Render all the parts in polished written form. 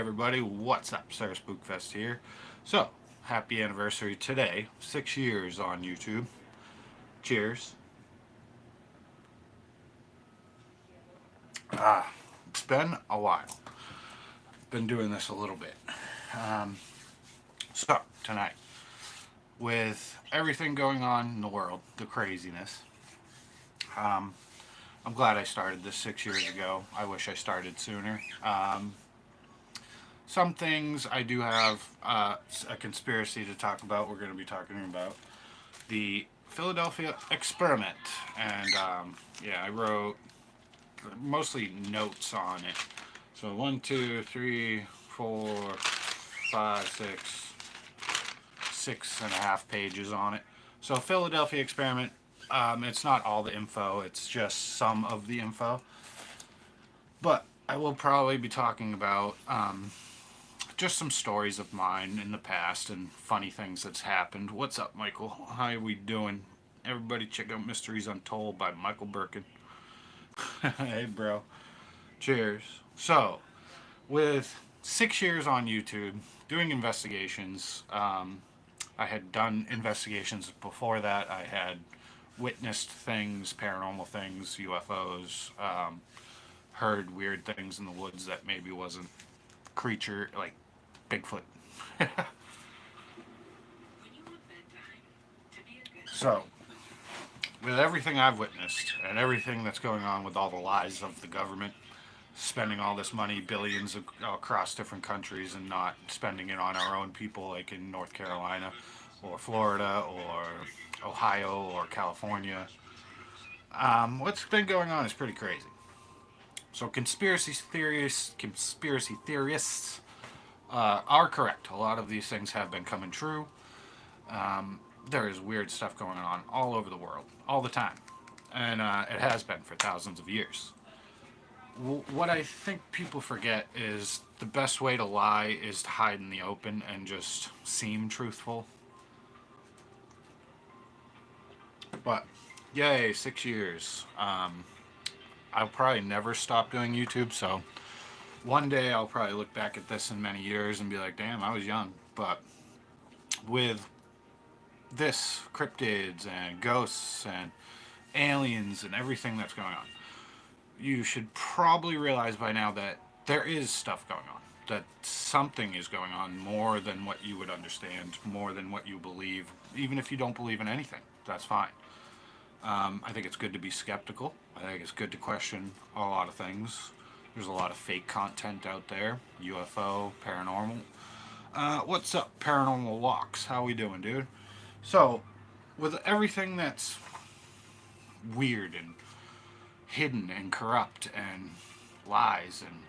everybody, what's up? SrSpookfest here. So, happy anniversary today. 6 years on YouTube. Cheers. It's been a while. Been doing this a little bit. Um, so, tonight, with everything going on in the world, the craziness, um, I'm glad I started this 6 years ago. I wish I started sooner. Some things I do have a conspiracy to talk about. We're going to be talking about the Philadelphia experiment, and yeah, I wrote mostly notes on it. So 6.5 pages on it. So Philadelphia experiment. It's not all the info. It's just some of the info. But I will probably be talking about just some stories of mine in the past and funny things that's happened. What's up, Michael? How are we doing? Everybody check out Mysteries Untold by Michael Birkin. Hey, bro. Cheers. So, with 6 years on YouTube, doing investigations, I had done investigations before that. I had witnessed things, paranormal things, UFOs, heard weird things in the woods that maybe wasn't creature, like Bigfoot. So, with everything I've witnessed and everything that's going on with all the lies of the government, spending all this money, billions across different countries, and not spending it on our own people, like in North Carolina or Florida or Ohio or California, what's been going on is pretty crazy. So conspiracy theorists are correct. A lot of these things have been coming true. There is weird stuff going on all over the world, all the time. And it has been for thousands of years. What I think people forget is the best way to lie is to hide in the open and just seem truthful. But, yay, 6 years. I'll probably never stop doing YouTube, so one day I'll probably look back at this in many years and be like, damn, I was young. But with this, cryptids and ghosts and aliens and everything that's going on, you should probably realize by now that there is stuff going on. That something is going on more than what you would understand, more than what you believe. Even if you don't believe in anything, that's fine. I think it's good to be skeptical. I think it's good to question a lot of things. There's a lot of fake content out there. UFO, paranormal. What's up, Paranormal Walks? How we doing, dude? So, with everything that's weird and hidden and corrupt and lies, and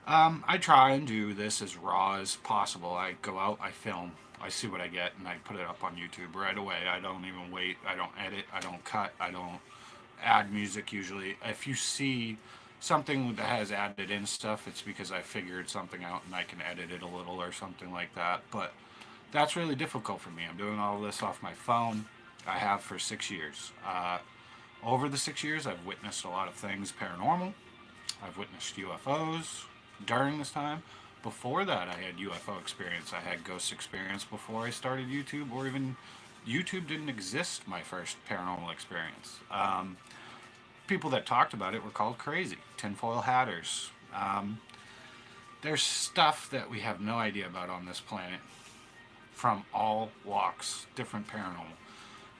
I try and do this as raw as possible. I go out, I film, I see what I get, and I put it up on YouTube right away. I don't even wait. I don't edit. I don't cut. I don't add music usually. If you see something that has added in stuff, it's because I figured something out and I can edit it a little or something like that. But that's really difficult for me. I'm doing all this off my phone. I have for 6 years. Over the 6 years, I've witnessed a lot of things paranormal. I've witnessed UFOs during this time. Before that, I had UFO experience. I had ghost experience before I started YouTube, or even YouTube didn't exist my first paranormal experience. People that talked about it were called crazy, tinfoil hatters. There's stuff that we have no idea about on this planet from all walks, different paranormal.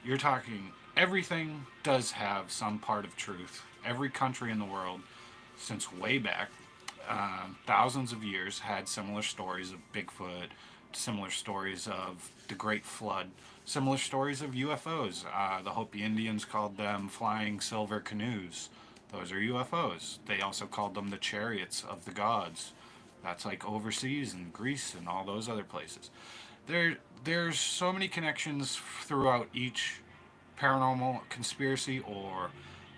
You're talking, everything does have some part of truth. Every country in the world, since way back, thousands of years, had similar stories of Bigfoot, similar stories of the Great Flood, similar stories of UFOs. The Hopi Indians called them flying silver canoes. Those are UFOs. They also called them the chariots of the gods. That's like overseas in Greece and all those other places. There's so many connections throughout each paranormal conspiracy or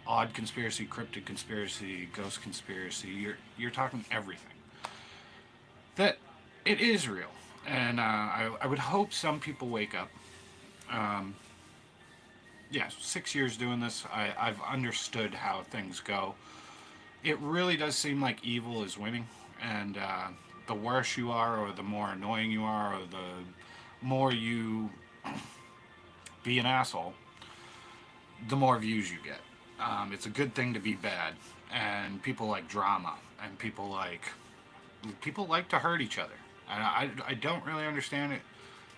odd conspiracy, cryptid conspiracy, ghost conspiracy. You're talking everything. That it is real, and I would hope some people wake up. Yeah, 6 years doing this, I've understood how things go. It really does seem like evil is winning, and the worse you are, or the more annoying you are, or the more you be an asshole, the more views you get. It's a good thing to be bad, and people like drama, and people like to hurt each other. And I don't really understand it.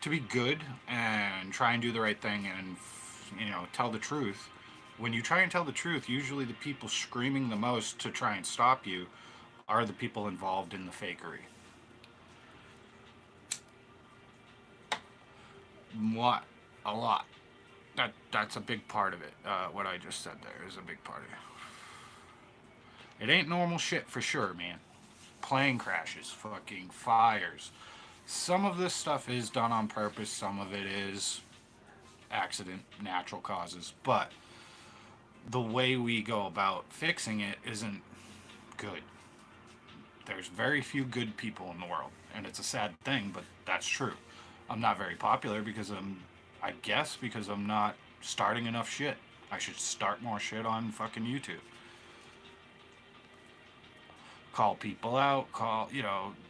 To be good and try and do the right thing and tell the truth. When you try and tell the truth, usually the people screaming the most to try and stop you are the people involved in the fakery. What? A lot. That's a big part of it. What I just said there is a big part of it. It ain't normal shit for sure, man. Plane crashes, fucking fires. Some of this stuff is done on purpose. Some of it is accident, natural causes. But the way we go about fixing it isn't good. There's very few good people in the world, and it's a sad thing, but that's true. I'm not very popular because I guess because I'm not starting enough shit. I should start more shit on fucking YouTube. Call people out,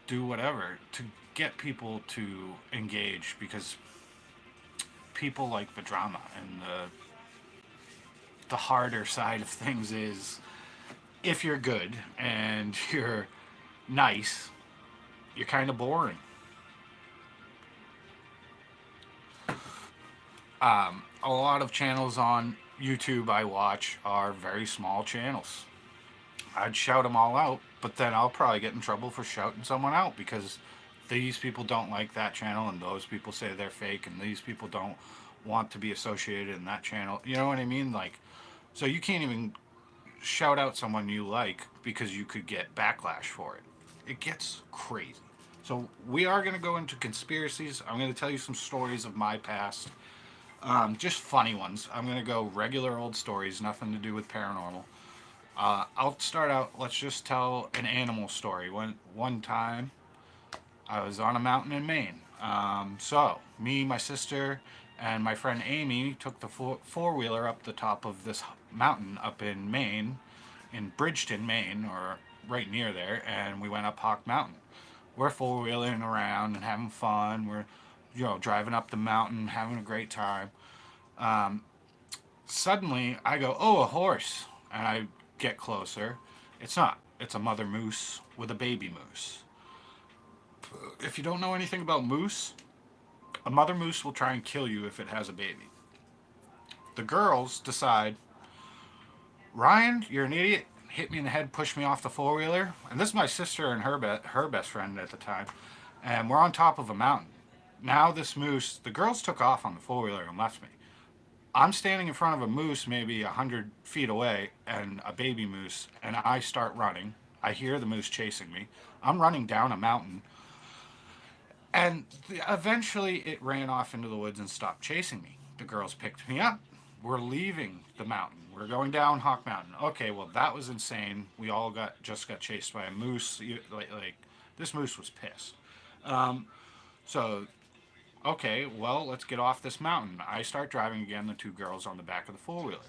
do whatever to get people to engage, because people like the drama, and the harder side of things is if you're good and you're nice, you're kind of boring. A lot of channels on YouTube I watch are very small channels. I'd shout them all out, but then I'll probably get in trouble for shouting someone out because these people don't like that channel, and those people say they're fake, and these people don't want to be associated in that channel. You know what I mean? Like, so you can't even shout out someone you like because you could get backlash for it. It gets crazy. So we are going to go into conspiracies. I'm going to tell you some stories of my past. Just funny ones. I'm going to go regular old stories, nothing to do with paranormal. I'll start out, let's just tell an animal story. One time, I was on a mountain in Maine. So, me, my sister, and my friend Amy took the four-wheeler up the top of this mountain up in Maine, in Bridgeton, Maine, or right near there, and we went up Hawk Mountain. We're four-wheeling around and having fun. We're, driving up the mountain, having a great time. Suddenly, I go, oh, a horse. And I get closer. It's not. It's a mother moose with a baby moose. If you don't know anything about moose, a mother moose will try and kill you if it has a baby. The girls decide, Ryan, you're an idiot. Hit me in the head, pushed me off the four-wheeler. And this is my sister and her best friend at the time. And we're on top of a mountain. Now this moose, the girls took off on the four-wheeler and left me. I'm standing in front of a moose maybe 100 feet away, and a baby moose, and I start running. I hear the moose chasing me. I'm running down a mountain. And eventually it ran off into the woods and stopped chasing me. The girls picked me up. We're leaving the mountain. We're going down Hawk Mountain. Okay, well, that was insane. We all got chased by a moose. Like this moose was pissed. So, okay, well, let's get off this mountain. I start driving again, the two girls on the back of the four-wheeler.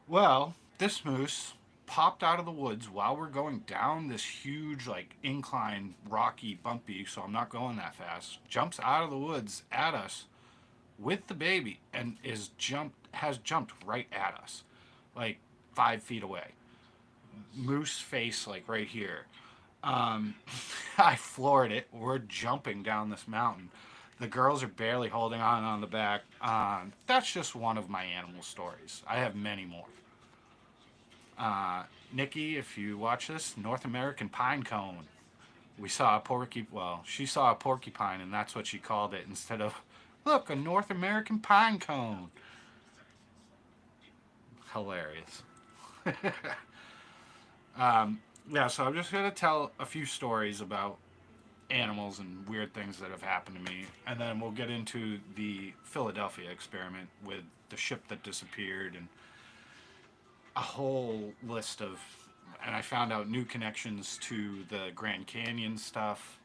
Well, this moose popped out of the woods while we're going down this huge, incline, rocky, bumpy, so I'm not going that fast, jumps out of the woods at us with the baby and has jumped right at us, 5 feet away. Moose face, right here. I floored it. We're jumping down this mountain. The girls are barely holding on the back. That's just one of my animal stories. I have many more. Nikki, if you watch this, North American pine cone. We saw she saw a porcupine, and that's what she called it instead of, look, a North American pine cone. Hilarious. Yeah, so I'm just going to tell a few stories about animals and weird things that have happened to me, and then we'll get into the Philadelphia experiment with the ship that disappeared and a whole list of, and I found out new connections to the Grand Canyon stuff.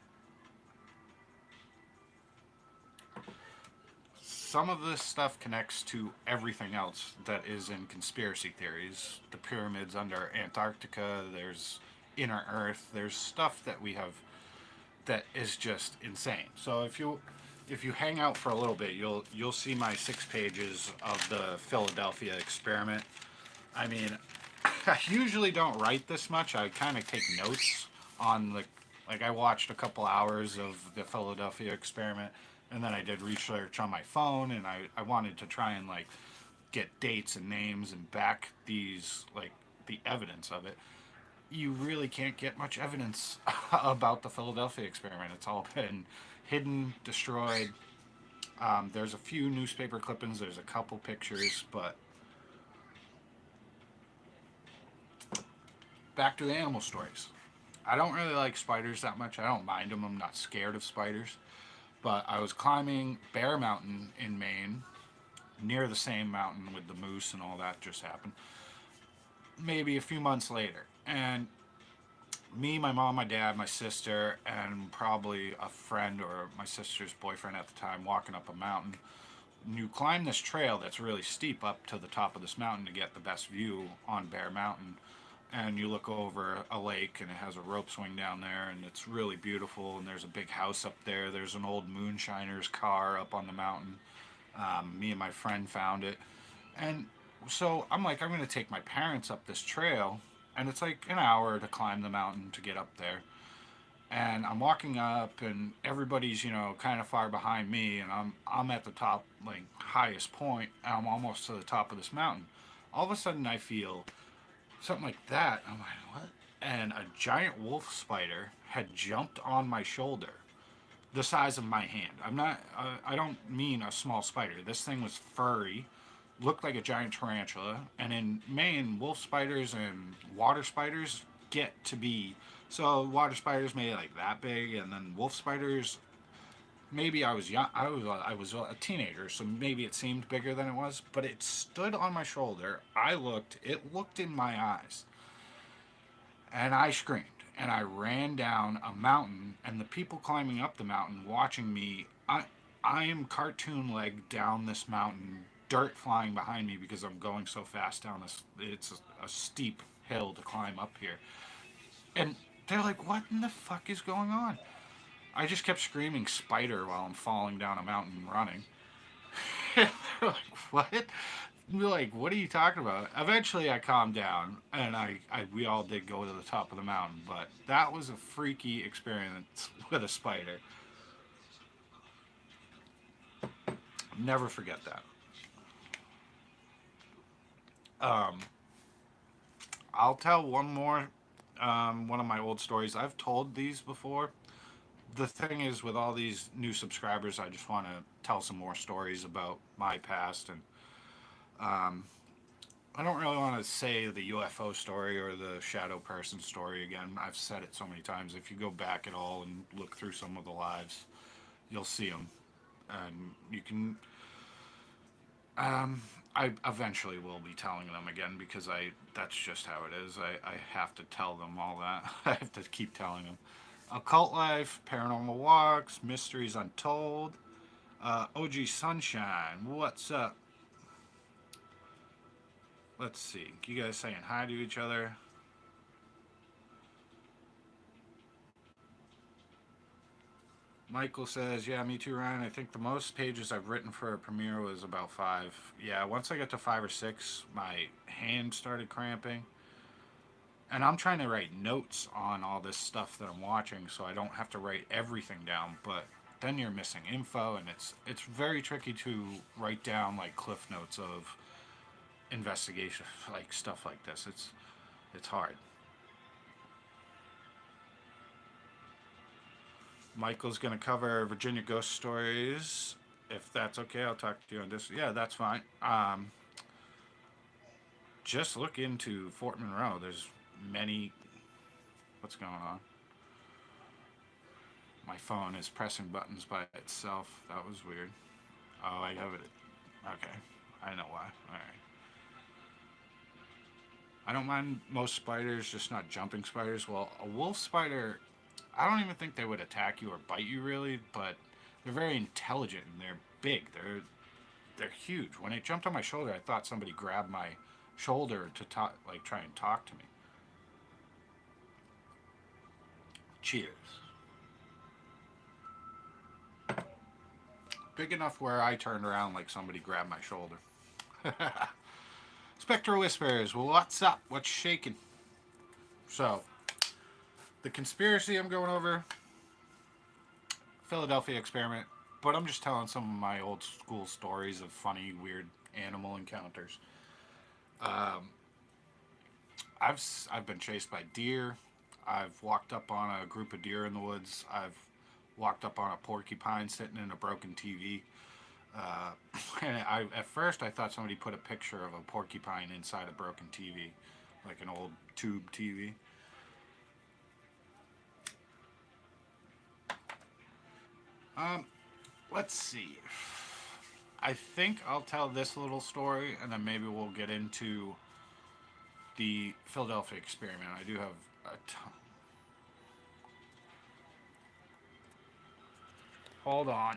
Some of this stuff connects to everything else that is in conspiracy theories. The pyramids under Antarctica, there's inner Earth, there's stuff that we have that is just insane. So if you hang out for a little bit, you'll see my 6 pages of the Philadelphia experiment. I mean, I usually don't write this much. I kind of take notes on like I watched a couple hours of the Philadelphia experiment, and then I did research on my phone, and I wanted to try and like get dates and names and back these like the evidence of it. You really can't get much evidence about the Philadelphia experiment. It's all been hidden, destroyed. There's a few newspaper clippings. There's a couple pictures, but back to the animal stories. I don't really like spiders that much. I don't mind them. I'm not scared of spiders. But I was climbing Bear Mountain in Maine, near the same mountain with the moose and all that just happened, maybe a few months later. And me, my mom, my dad, my sister, and probably a friend or my sister's boyfriend at the time walking up a mountain. You climb this trail that's really steep up to the top of this mountain to get the best view on Bear Mountain. And you look over a lake and it has a rope swing down there and it's really beautiful, and there's a big house up there. There's an old moonshiner's car up on the mountain. Me and my friend found it. And so I'm like, I'm going to take my parents up this trail, and it's like an hour to climb the mountain to get up there. And I'm walking up, and everybody's kind of far behind me, and I'm at the top, like highest point, and I'm almost to the top of this mountain. All of a sudden, I feel something like that. I'm like, what? And a giant wolf spider had jumped on my shoulder, the size of my hand. I don't mean a small spider. This thing was furry, looked like a giant tarantula. And in Maine, wolf spiders and water spiders get to be, so water spiders maybe like that big, and then wolf spiders, maybe I was young. I was a teenager, so maybe it seemed bigger than it was. But it stood on my shoulder. I looked. It looked in my eyes, and I screamed. And I ran down a mountain, and the people climbing up the mountain watching me. I am cartoon leg down this mountain, dirt flying behind me because I'm going so fast down this. It's a steep hill to climb up here, and they're like, "What in the fuck is going on?" I just kept screaming spider while I'm falling down a mountain running. They're like, what? We're like, what are you talking about? Eventually I calmed down, and we all did go to the top of the mountain, but that was a freaky experience with a spider. Never forget that. I'll tell one more, one of my old stories. I've told these before. The thing is, with all these new subscribers, I just want to tell some more stories about my past, and I don't really want to say the UFO story or the shadow person story again. I've said it so many times. If you go back at all and look through some of the lives, you'll see them, and you can. I eventually will be telling them again because that's just how it is. I have to tell them all that. I have to keep telling them. Occult Life, Paranormal Walks, Mysteries Untold, OG Sunshine, what's up? Let's see. You guys saying hi to each other? Michael says, yeah, me too, Ryan. I think the most pages I've written for a premiere was about 5. Yeah, once I got to 5 or 6, my hand started cramping. And I'm trying to write notes on all this stuff that I'm watching so I don't have to write everything down. But then you're missing info, and it's very tricky to write down like cliff notes of investigation, like stuff like this. It's hard. Michael's gonna cover Virginia ghost stories. If that's okay, I'll talk to you on this. Yeah, that's fine. Just look into Fort Monroe. There's many. What's going on? My phone is pressing buttons by itself. That was weird. Oh, I have it. Okay, I know why. All right. I don't mind most spiders, just not jumping spiders. Well, a wolf spider, I don't even think they would attack you or bite you really, but they're very intelligent and they're big. They're huge. When it jumped on my shoulder, I thought somebody grabbed my shoulder to talk, like try and talk to me. Cheers. Big enough where I turned around like somebody grabbed my shoulder. Spectral Whispers, well, what's up? What's shaking? So, the conspiracy I'm going over, Philadelphia experiment, but I'm just telling some of my old school stories of funny, weird animal encounters. Um, I've been chased by deer. I've walked up on a group of deer in the woods. I've walked up on a porcupine sitting in a broken TV. Uh, and at first I thought somebody put a picture of a porcupine inside a broken TV, like an old tube TV. Um, let's see. I think I'll tell this little story, and then maybe we'll get into the Philadelphia experiment. I do have a ton. Hold on.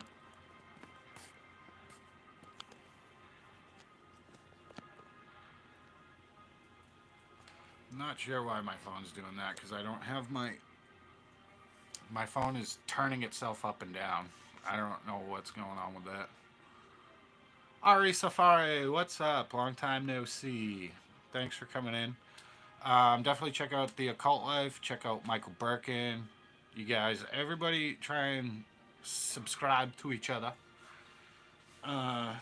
I'm not sure why my phone's doing that because I don't have my phone is turning itself up and down. I don't know what's going on with that. Ari Safari, what's up? Long time no see. Thanks for coming in. Definitely check out The Occult Life. Check out Michael Birkin. You guys, everybody try and subscribe to each other.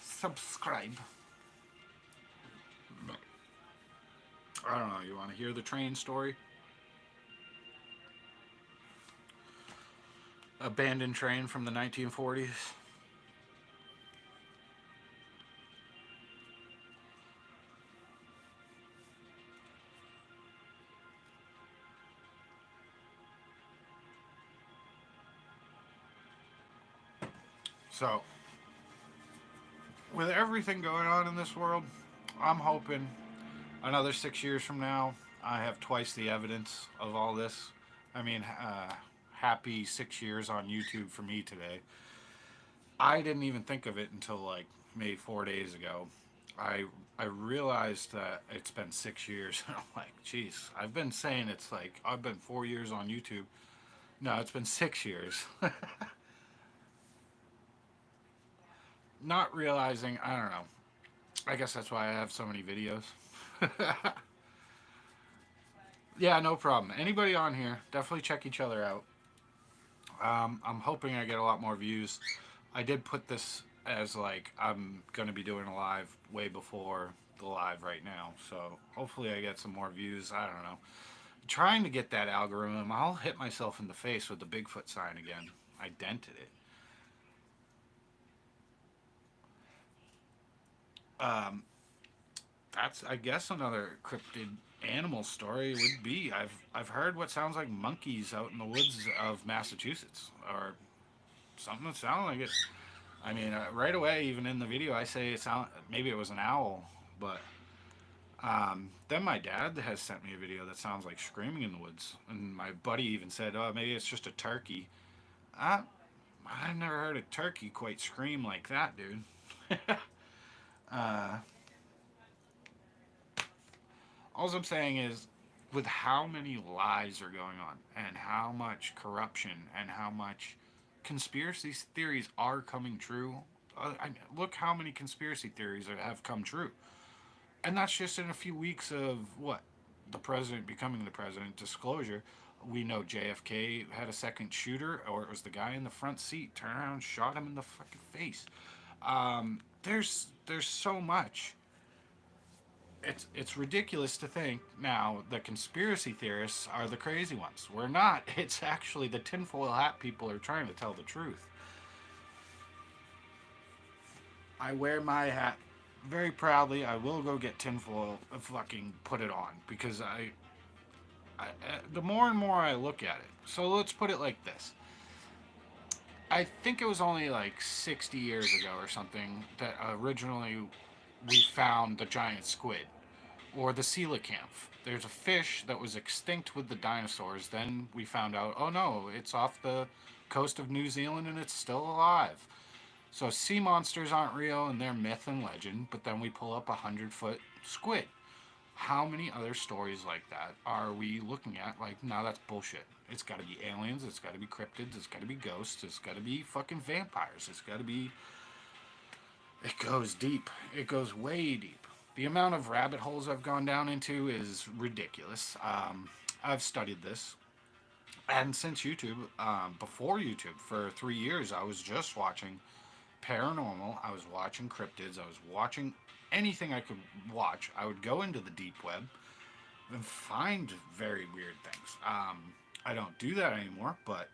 Subscribe. I don't know. You want to hear the train story? Abandoned train from the 1940s. So, with everything going on in this world, I'm hoping another 6 years from now, I have twice the evidence of all this. I mean, happy 6 years on YouTube for me today. I didn't even think of it until like maybe 4 days ago. I I realized that it's been 6 years. I'm like, geez, I've been saying it's like I've been 4 years on YouTube. No, it's been 6 years. Not realizing, I don't know. I guess that's why I have so many videos. Yeah, no problem. Anybody on here, definitely check each other out. I'm hoping I get a lot more views. I did put this as like I'm gonna be doing a live way before the live right now, so hopefully I get some more views. I don't know. Trying to get that algorithm, I'll hit myself in the face with the Bigfoot sign again. I dented it. Um, that's I guess another cryptid animal story would be I've heard what sounds like monkeys out in the woods of Massachusetts or something that sounded like it. I mean, right away, even in the video, I say it sound maybe it was an owl, but then my dad has sent me a video that sounds like screaming in the woods, and my buddy even said, "Oh, maybe it's just a turkey." I I've never heard a turkey quite scream like that, dude. uh, all I'm saying is, with how many lies are going on, and how much corruption, and how much conspiracy theories are coming true. Look how many conspiracy theories have come true. And that's just in a few weeks of what? The president becoming the president, disclosure. We know JFK had a second shooter, or it was the guy in the front seat, turned around and shot him in the fucking face. There's so much. It's ridiculous to think now the conspiracy theorists are the crazy ones. We're not. It's actually the tinfoil hat people are trying to tell the truth. I wear my hat very proudly. I will go get tinfoil and fucking put it on because the more and more I look at it. So let's put it like this. I think it was only like 60 years ago or something that originally we found the giant squid or the coelacanth. There's a fish that was extinct with the dinosaurs. Then we found out, oh no, it's off the coast of New Zealand and it's still alive. So sea monsters aren't real and they're myth and legend, but then we pull up 100-foot squid. How many other stories like that are we looking at? Like, no, that's bullshit. It's got to be aliens. It's got to be cryptids. It's got to be ghosts. It's got to be fucking vampires. It's got to be It goes deep. It goes way deep. The amount of rabbit holes I've gone down into is ridiculous. I've studied this. And since YouTube, before YouTube, for 3 years, I was just watching paranormal. I was watching cryptids. I was watching anything I could watch. I would go into the deep web and find very weird things. I don't do that anymore, but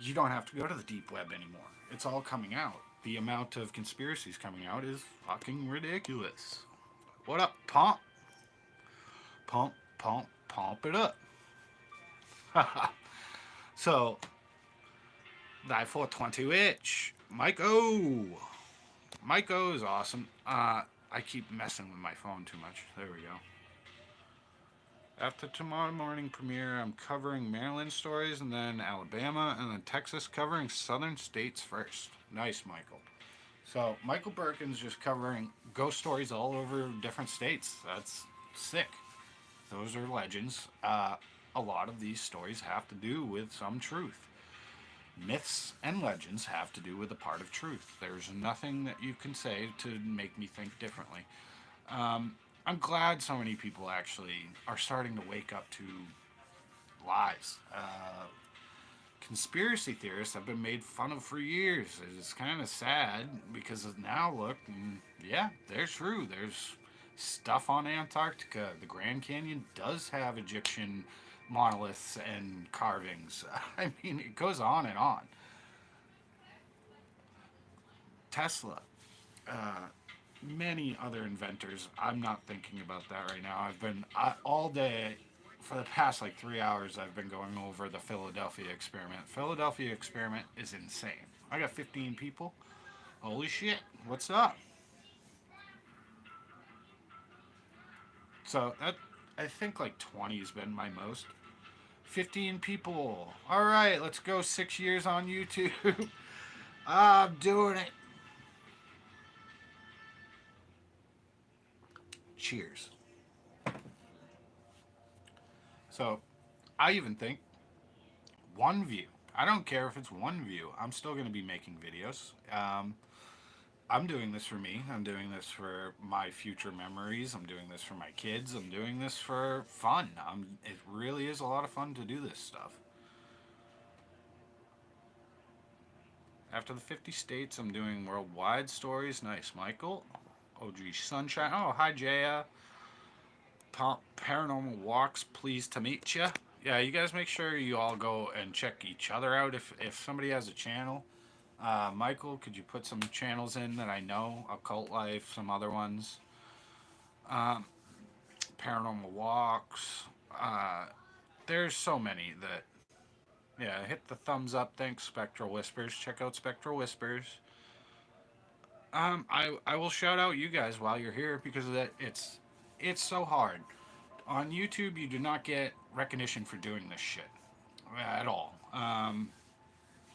you don't have to go to the deep web anymore. It's all coming out. The amount of conspiracies coming out is fucking ridiculous. What up, pump? Pump, pump, pump it up. So, that 420 itch. Mike O. Mike O is awesome. I keep messing with my phone too much. There we go. After tomorrow morning premiere, I'm covering Maryland stories and then Alabama and then Texas, covering southern states first. Nice, Michael. So, Michael Birkin's just covering ghost stories all over different states. That's sick. Those are legends. A lot of these stories have to do with some truth. Myths and legends have to do with a part of truth. There's nothing that you can say to make me think differently. I'm glad so many people actually are starting to wake up to lies. Conspiracy theorists have been made fun of for years. It's kind of sad because now look, yeah, they're true. There's stuff on Antarctica. The Grand Canyon does have Egyptian monoliths and carvings. I mean, it goes on and on. Tesla, many other inventors. I'm not thinking about that right now. All day for the past like 3 hours. I've been going over the Philadelphia experiment. Philadelphia experiment is insane. I got 15 people. Holy shit! What's up? So that I think like 20 has been my most. 15 people. All right, let's go 6 years on YouTube. I'm doing it. Cheers. So I even think one view. I don't care if it's one view. I'm still going to be making videos. I'm doing this for me. I'm doing this for my future memories. I'm doing this for my kids. I'm doing this for fun. It really is a lot of fun to do this stuff. After the 50 states, I'm doing worldwide stories. Nice, Michael. OG Sunshine. Oh, hi, Jaya. Paranormal Walks. Pleased to meet you. Yeah, you guys make sure you all go and check each other out. If somebody has a channel, Michael, could you put some channels in that I know? Occult Life, some other ones. Um, Paranormal Walks. There's so many that. Yeah, hit the thumbs up. Thanks, Spectral Whispers. Check out Spectral Whispers. I will shout out you guys while you're here because of that. It's so hard. On YouTube, you do not get recognition for doing this shit at all.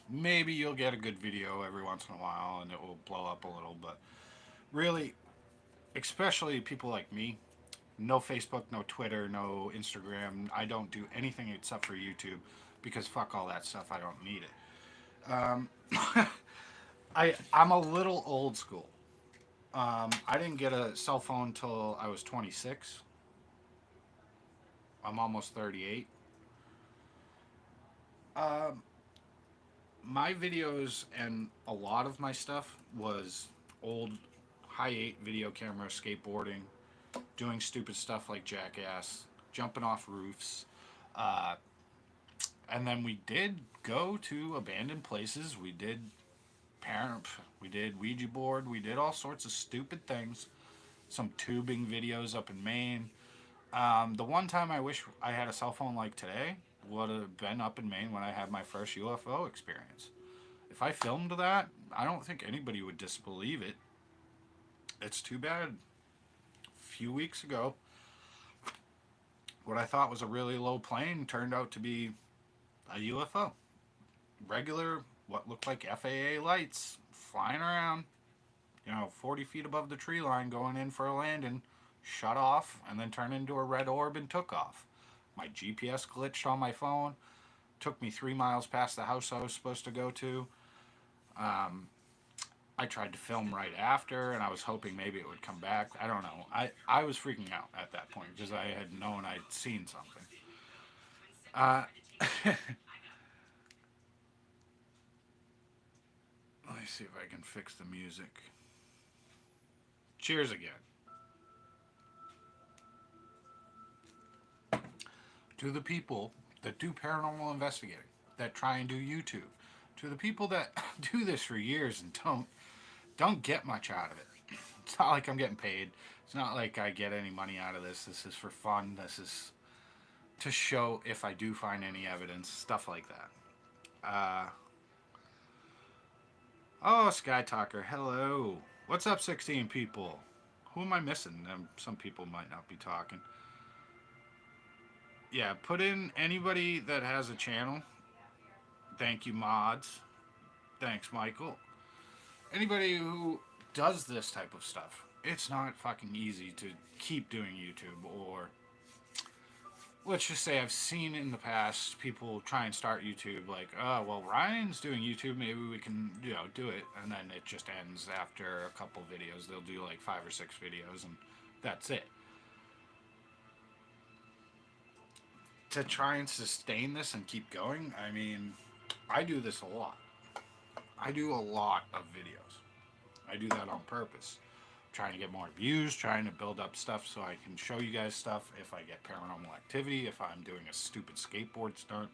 Maybe you'll get a good video every once in a while and it will blow up a little, but really, especially people like me, no Facebook, no Twitter, no Instagram. I don't do anything except for YouTube because fuck all that stuff. I don't need it. I'm a little old school. I didn't get a cell phone till I was 26. I'm almost 38. Um, my videos and a lot of my stuff was old high 8 video camera, skateboarding, doing stupid stuff like Jackass, jumping off roofs. Uh, and then we did go to abandoned places. Parent, we did Ouija board. We did all sorts of stupid things. Some tubing videos up in Maine. The one time I wish I had a cell phone like today would have been up in Maine when I had my first UFO experience. If I filmed that, I don't think anybody would disbelieve it. It's too bad. A few weeks ago, what I thought was a really low plane turned out to be a UFO. Regular, what looked like FAA lights flying around, 40 feet above the tree line going in for a landing, shut off, and then turned into a red orb and took off. My GPS glitched on my phone, took me 3 miles past the house I was supposed to go to. Um, I tried to film right after, and I was hoping maybe it would come back. I don't know. I was freaking out at that point because I had known I'd seen something. Uh, let me see if I can fix the music. Cheers again. To the people that do paranormal investigating, that try and do YouTube, to the people that do this for years and don't get much out of it. It's not like I'm getting paid. It's not like I get any money out of this. This is for fun. This is to show if I do find any evidence, stuff like that. Uh, oh, Sky Talker, hello. What's up, 16 people? Who am I missing? Some people might not be talking. Yeah, put in anybody that has a channel. Thank you, mods. Thanks, Michael. Anybody who does this type of stuff. It's not fucking easy to keep doing YouTube, or let's just say I've seen in the past people try and start YouTube like, oh, well, Ryan's doing YouTube, maybe we can, do it. And then it just ends after a couple videos. They'll do like 5 or 6 videos and that's it. To try and sustain this and keep going, I mean, I do this a lot. I do a lot of videos. I do that on purpose. Trying to get more views, trying to build up stuff so I can show you guys stuff if I get paranormal activity, if I'm doing a stupid skateboard stunt,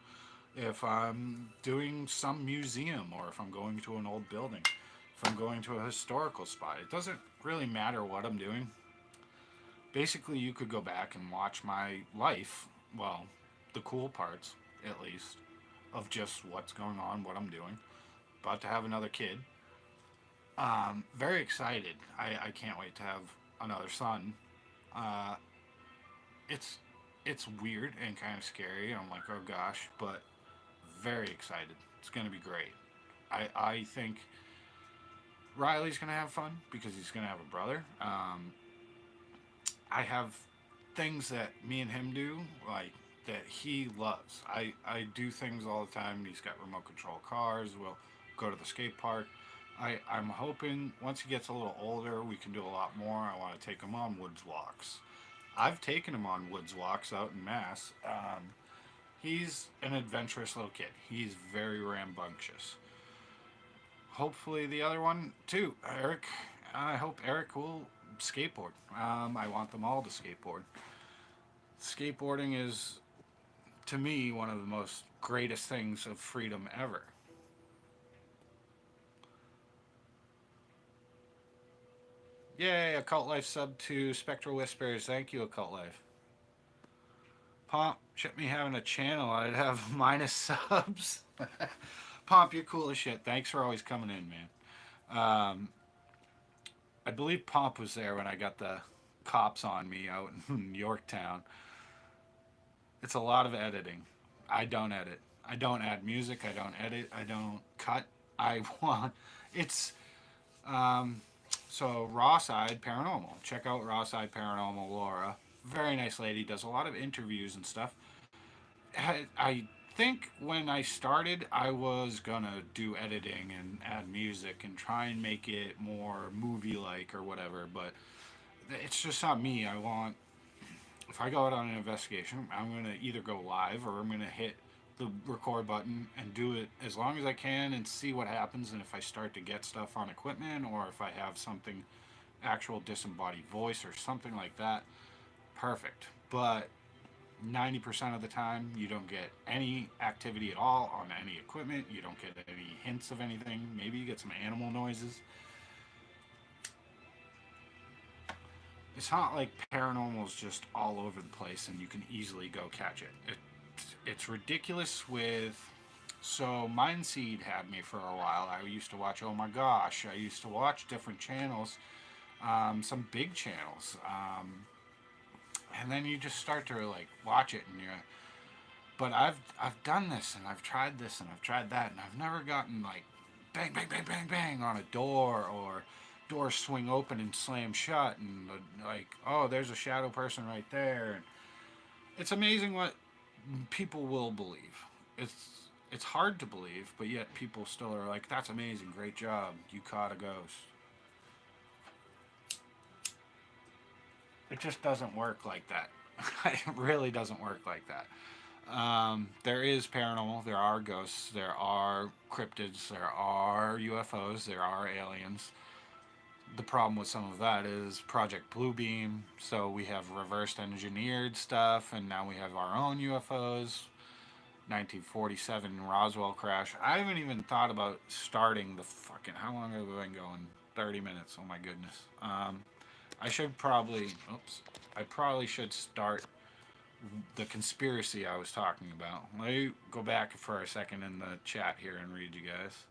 if I'm doing some museum, or if I'm going to an old building, if I'm going to a historical spot. It doesn't really matter what I'm doing. Basically, you could go back and watch my life, well, the cool parts, at least, of just what's going on, what I'm doing. About to have another kid. Very excited. I can't wait to have another son. Uh, it's weird and kind of scary. I'm like, oh gosh, but very excited. It's gonna be great. I think Riley's gonna have fun because he's gonna have a brother. I have things that me and him do, like that he loves. I do things all the time. He's got remote control cars. We'll go to the skate park. I'm hoping once he gets a little older, we can do a lot more. I want to take him on woods walks. I've taken him on woods walks out in Mass. He's an adventurous little kid. He's very rambunctious. Hopefully, the other one too, Eric. I hope Eric will skateboard. I want them all to skateboard. Skateboarding is, to me, one of the most greatest things of freedom ever. Yay, Occult Life sub to Spectral Whispers. Thank you, Occult Life. Pomp, shit me having a channel. I'd have minus subs. Pomp, you're cool as shit. Thanks for always coming in, man. I believe Pomp was there when I got the cops on me out in Yorktown. It's a lot of editing. I don't edit. I don't add music. I don't edit. I don't cut. I want. It's. So Ross-Eyed Paranormal. Check out Ross-Eyed Paranormal Laura. Very nice lady. Does a lot of interviews and stuff. I think when I started, I was gonna do editing and add music and try and make it more movie-like or whatever, but it's just not me. I want, if I go out on an investigation, I'm gonna either go live or I'm gonna hit the record button and do it as long as I can and see what happens. And if I start to get stuff on equipment, or if I have something, actual disembodied voice or something like that, perfect. But 90% of the time, you don't get any activity at all on any equipment. You don't get any hints of anything. Maybe you get some animal noises. It's not like paranormal's just all over the place and you can easily go catch it. It's ridiculous with. So Mindseed had me for a while. I used to watch Oh My Gosh. I used to watch different channels, some big channels. And then you just start to like watch it and you're, but I've done this and I've tried this and I've tried that and I've never gotten like bang bang bang bang bang on a door, or doors swing open and slam shut, and like, oh, there's a shadow person right there. And it's amazing what people will believe. It's It's hard to believe, but yet people still are like, that's amazing, great job, you caught a ghost. It just doesn't work like that. It really doesn't work like that. There is paranormal, there are ghosts, there are cryptids, there are UFOs, there are aliens. The problem with some of that is Project Bluebeam, so we have reversed engineered stuff, and now we have our own UFOs. 1947 Roswell crash. I haven't even thought about starting the fucking. How long have we been going? 30 minutes. Oh my goodness. I should probably. Oops. I probably should start the conspiracy I was talking about. Let me go back for a second in the chat here and read you guys.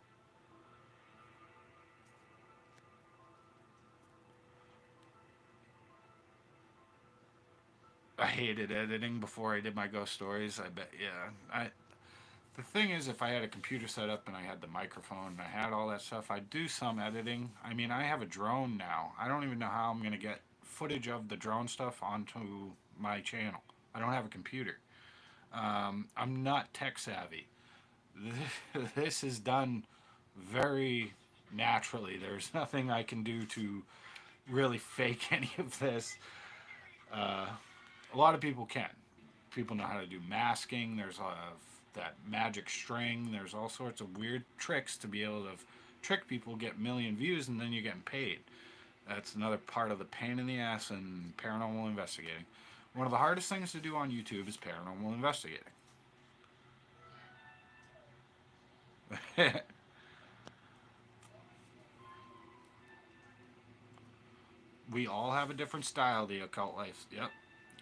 I hated editing before I did my ghost stories. I bet, yeah. The thing is, if I had a computer set up and I had the microphone and I had all that stuff, I'd do some editing. I mean, I have a drone now. I don't even know how I'm going to get footage of the drone stuff onto my channel. I don't have a computer. I'm not tech savvy. This is done very naturally. There's nothing I can do to really fake any of this. A lot of people can. People know how to do masking. There's that magic string. There's all sorts of weird tricks to be able to trick people, get million views, and then you're getting paid. That's another part of the pain in the ass in paranormal investigating. One of the hardest things to do on YouTube is paranormal investigating. We all have a different style, the occult life. Yep.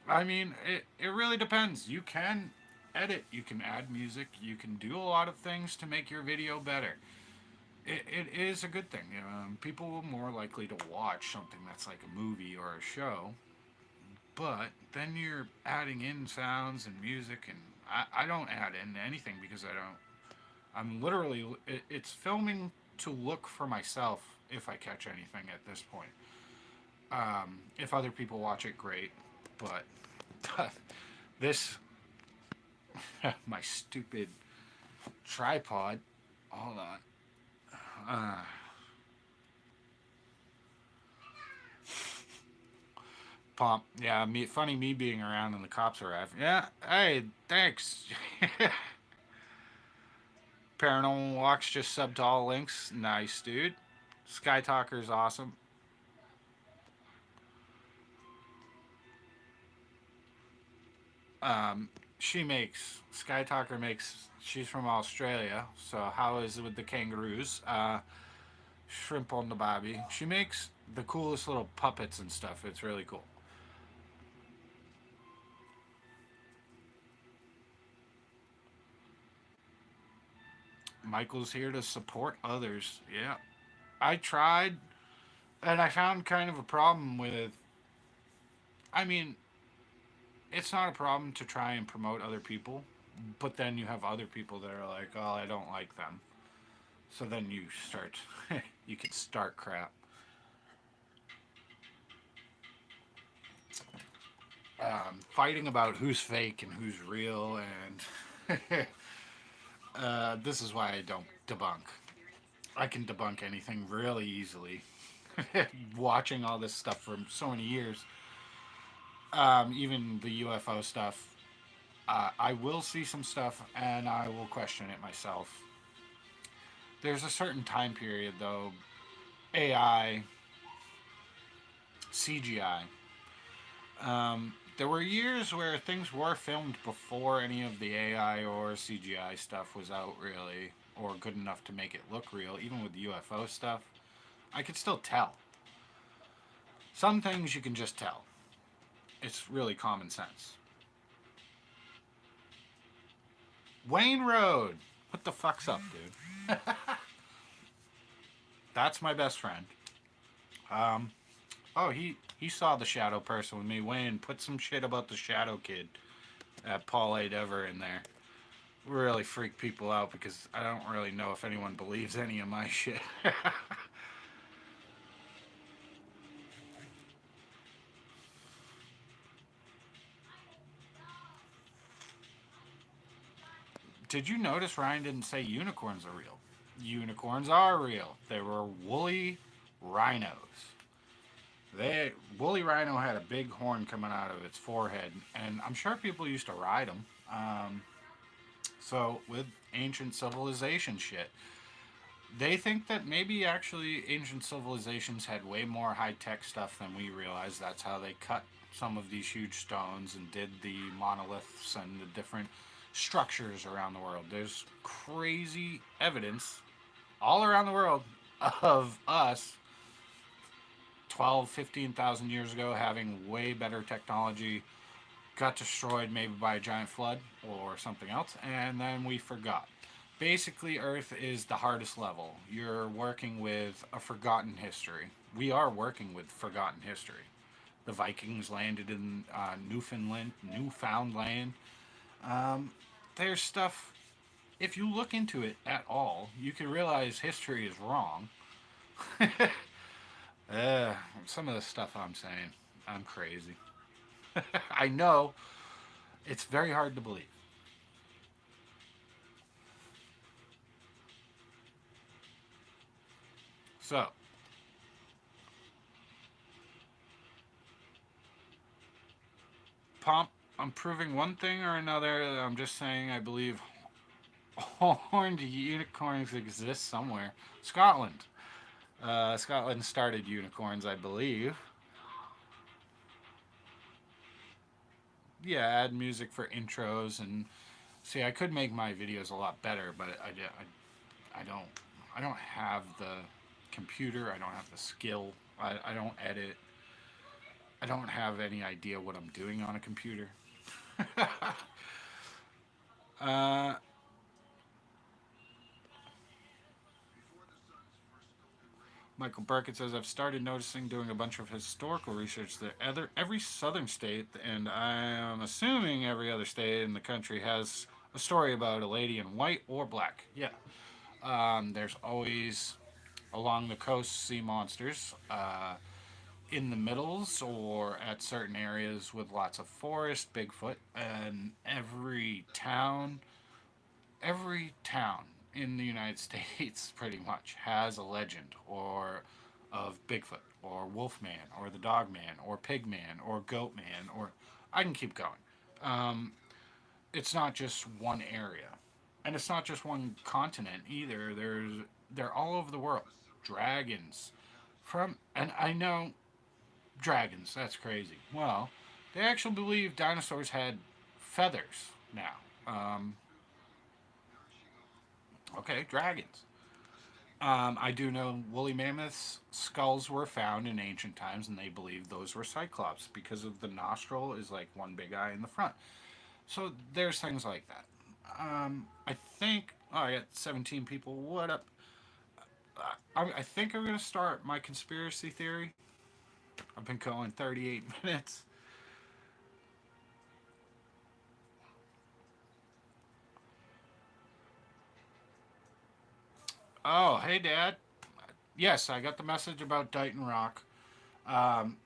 I mean, it really depends. You can edit, you can add music, you can do a lot of things to make your video better. It is a good thing. People will more likely to watch something that's like a movie or a show, but then you're adding in sounds and music, and I don't add in anything because I don't. I'm literally, it's filming to look for myself if I catch anything at this point. If other people watch it, great, but this, my stupid tripod, hold on. Pump. Yeah, me being around and the cops arrive. Yeah, hey, thanks. Paranormal Walks just subbed to all links. Nice, dude. Sky Talker's awesome. She makes, Sky Talker makes, she's from Australia, so how is it with the kangaroos? Shrimp on the bobby. She makes the coolest little puppets and stuff. It's really cool. Michael's here to support others. Yeah. I tried, and I found kind of a problem with. I mean, it's not a problem to try and promote other people, but then you have other people that are like, oh, I don't like them. So then you start, you can start crap. Fighting about who's fake and who's real, and this is why I don't debunk. I can debunk anything really easily. Watching all this stuff for so many years, even the UFO stuff, I will see some stuff and I will question it myself. There's a certain time period, though, AI, CGI. There were years where things were filmed before any of the AI or CGI stuff was out, really, or good enough to make it look real. Even with the UFO stuff, I could still tell. Some things you can just tell. It's really common sense. Wayne Road. What the fuck's up, dude? That's my best friend. Oh, he saw the shadow person with me. Wayne, put some shit about the shadow kid at Paul A. Dever in there. Really freak people out because I don't really know if anyone believes any of my shit. Did you notice Ryan didn't say unicorns are real? Unicorns are real. They were woolly rhinos. They woolly rhino had a big horn coming out of its forehead, and I'm sure people used to ride them. So with ancient civilization shit, they think that maybe actually ancient civilizations had way more high tech stuff than we realize. That's how they cut some of these huge stones and did the monoliths and the different structures around the world. There's crazy evidence all around the world of us 12, 15,000 years ago having way better technology, got destroyed maybe by a giant flood or something else, and then we forgot. Basically, Earth is the hardest level. You're working with a forgotten history. We are working with forgotten history. The Vikings landed in Newfoundland. There's stuff. If you look into it at all, you can realize history is wrong. Some of the stuff I'm saying, I'm crazy. I know it's very hard to believe. So, Pomp, I'm proving one thing or another. I'm just saying I believe horned unicorns exist somewhere. Scotland. Scotland started unicorns, I believe. Yeah, add music for intros and see. I could make my videos a lot better, but I don't. I don't have the computer. I don't have the skill. I don't edit. I don't have any idea what I'm doing on a computer. uh, Michael Burkett says, I've started noticing doing a bunch of historical research that every southern state, and I'm assuming every other state in the country, has a story about a lady in white or black. Yeah. There's always, along the coast, sea monsters. In the middles or at certain areas with lots of forest, Bigfoot, and every town in the United States pretty much has a legend or of Bigfoot or Wolfman or the Dogman or Pigman or Goatman or I can keep going. Um, it's not just one area, and it's not just one continent either. They're all over the world. Dragons, and I know dragons. That's crazy. Well, they actually believe dinosaurs had feathers now. Okay, dragons. I do know woolly mammoths' skulls were found in ancient times, and they believed those were cyclops because of the nostril is like one big eye in the front. So there's things like that. I think. Oh, I got 17 people. What up? I think I'm gonna start my conspiracy theory. I've been going 38 minutes. Oh, hey, Dad. Yes, I got the message about Dighton Rock. Um,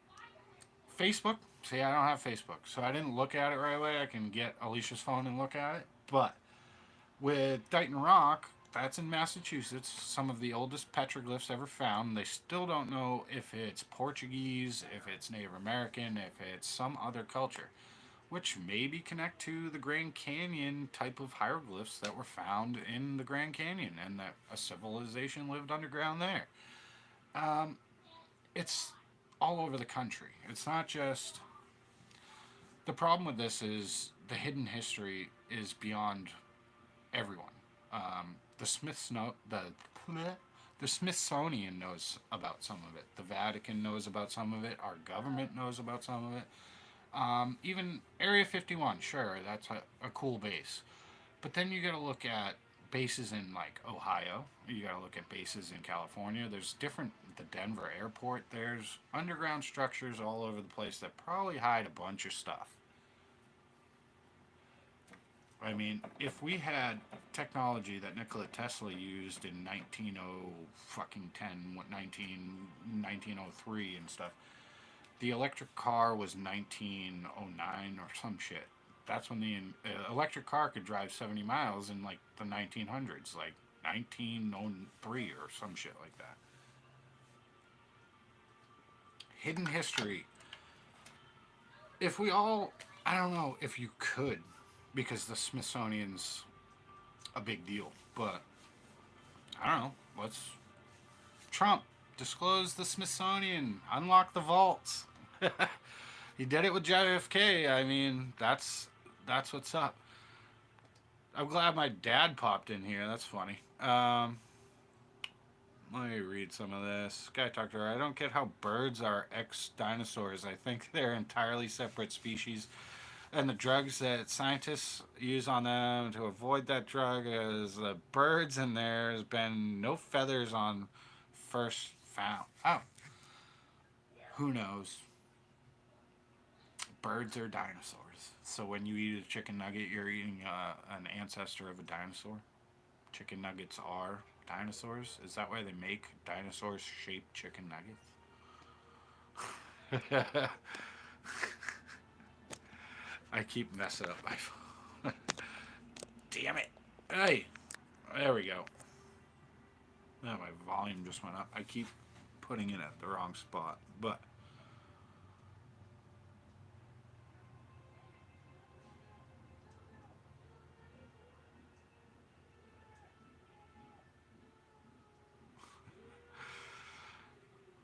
Facebook. See, I don't have Facebook, so I didn't look at it right away. I can get Alicia's phone and look at it. But with Dighton Rock, that's in Massachusetts. Some of the oldest petroglyphs ever found. They still don't know if it's Portuguese, if it's Native American, if it's some other culture, which maybe connect to the Grand Canyon type of hieroglyphs that were found in the Grand Canyon and that a civilization lived underground there. Um, it's all over the country. It's not just. The problem with this is the hidden history is beyond everyone. The Smiths know the Smithsonian knows about some of it. The Vatican knows about some of it. Our government knows about some of it. Even Area 51, sure, that's a cool base. But then you got to look at bases in like Ohio. You got to look at bases in California. There's different. The Denver airport. There's underground structures all over the place that probably hide a bunch of stuff. I mean, if we had technology that Nikola Tesla used in 190 fucking 10, 1903 and stuff, the electric car was 1909 or some shit. that's when the electric car could drive 70 miles in like the 1900s, like 1903 or some shit like that. Hidden history. If we all, I don't know if you could, because the Smithsonian's a big deal, but I don't know. Let's Trump disclose the Smithsonian, unlock the vaults. He did it with JFK. I mean, that's what's up. I'm glad my dad popped in here. That's funny. Let me read some of this. Guy talked to her. I don't get how birds are ex-dinosaurs. I think they're entirely separate species, and the drugs that scientists use on them to avoid that drug is the birds, and there's been no feathers on first found. Oh, who knows? Birds are dinosaurs. So when you eat a chicken nugget, you're eating an ancestor of a dinosaur. Chicken nuggets are dinosaurs. Is that why they make dinosaurs shaped chicken nuggets? I keep messing up my phone. Damn it. Hey, there we go. Oh, my volume just went up. I keep putting it at the wrong spot. But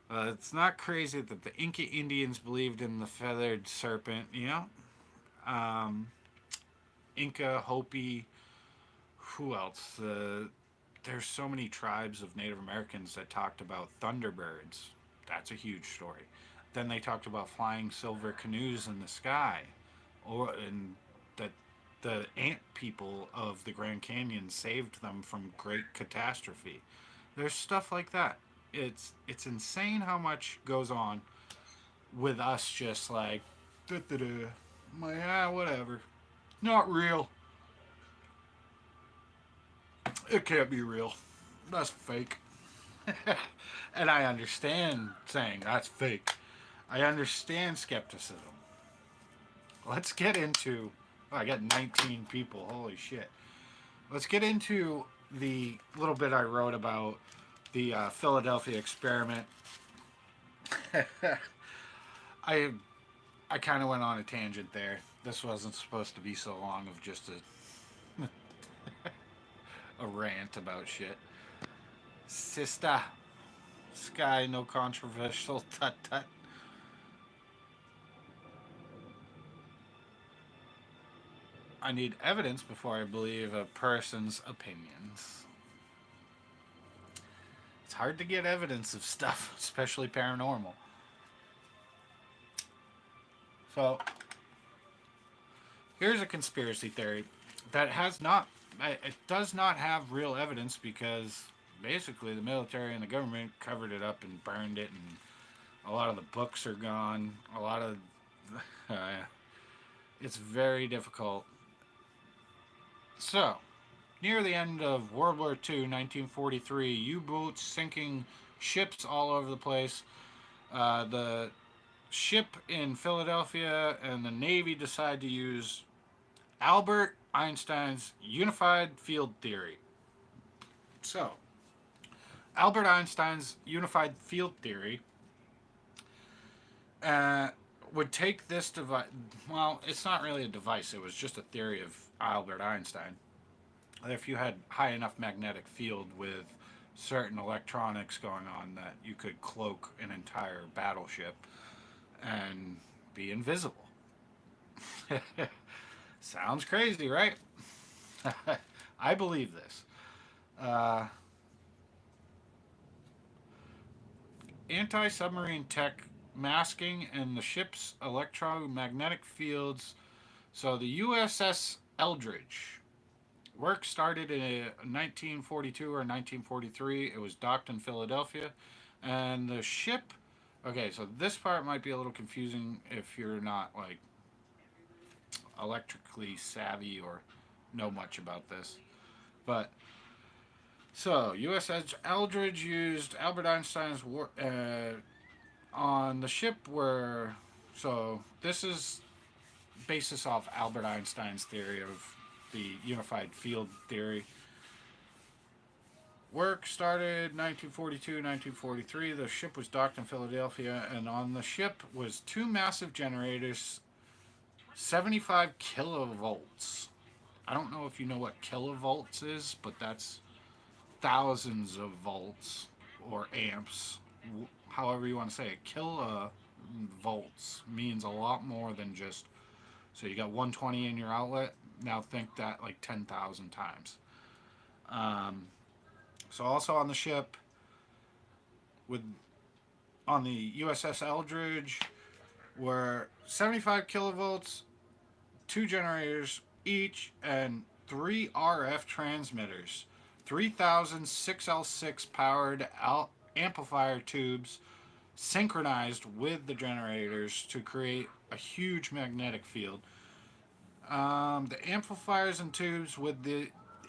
it's not crazy that the Inca Indians believed in the feathered serpent, you know? Um, Inca, Hopi, who else? There's so many tribes of Native Americans that talked about thunderbirds. That's a huge story. Then they talked about flying silver canoes in the sky, and that the ant people of the Grand Canyon saved them from great catastrophe. There's stuff like that. It's insane how much goes on with us just like da da da, my whatever, not real. It can't be real. That's fake. And I understand saying that's fake. I understand skepticism. Let's get into. Oh, I got 19 people. Holy shit. Let's get into the little bit I wrote about the Philadelphia experiment. I I kind of went on a tangent there. This wasn't supposed to be so long of just a rant about shit. Sister, Sky, no controversial. Tut tut. I need evidence before I believe a person's opinions. It's hard to get evidence of stuff, especially paranormal. So, here's a conspiracy theory that has not, it does not have real evidence because basically the military and the government covered it up and burned it, and a lot of the books are gone. A lot of, it's very difficult. So, near the end of World War II, 1943, U-boats sinking ships all over the place. The ship in Philadelphia and the Navy decide to use Albert Einstein's unified field theory. So, Albert Einstein's unified field theory would take this device. Well, it's not really a device, it was just a theory of Albert Einstein. If you had high enough magnetic field with certain electronics going on, that you could cloak an entire battleship and be invisible. Sounds crazy, right? I believe this. Uh, Anti-submarine tech masking and the ship's electromagnetic fields. So the USS Eldridge work started in 1942 or 1943. It was docked in Philadelphia, and the ship. Okay, so this part might be a little confusing if you're not like electrically savvy or know much about this, but so USS Eldridge used Albert Einstein's work on the ship where. So this is basis off Albert Einstein's theory of the unified field theory. Work started 1942, 1943. The ship was docked in Philadelphia, and on the ship was two massive generators, 75 kilovolts. I don't know if you know what kilovolts is, but that's thousands of volts or amps, however you want to say it. Kilovolts means a lot more than just, so you got 120 in your outlet. Now think that like 10,000 times. So also on the ship, with on the USS Eldridge, were 75 kilovolts, two generators each, and three RF transmitters, 3,000 6L6 powered amplifier tubes synchronized with the generators to create a huge magnetic field. The amplifiers and tubes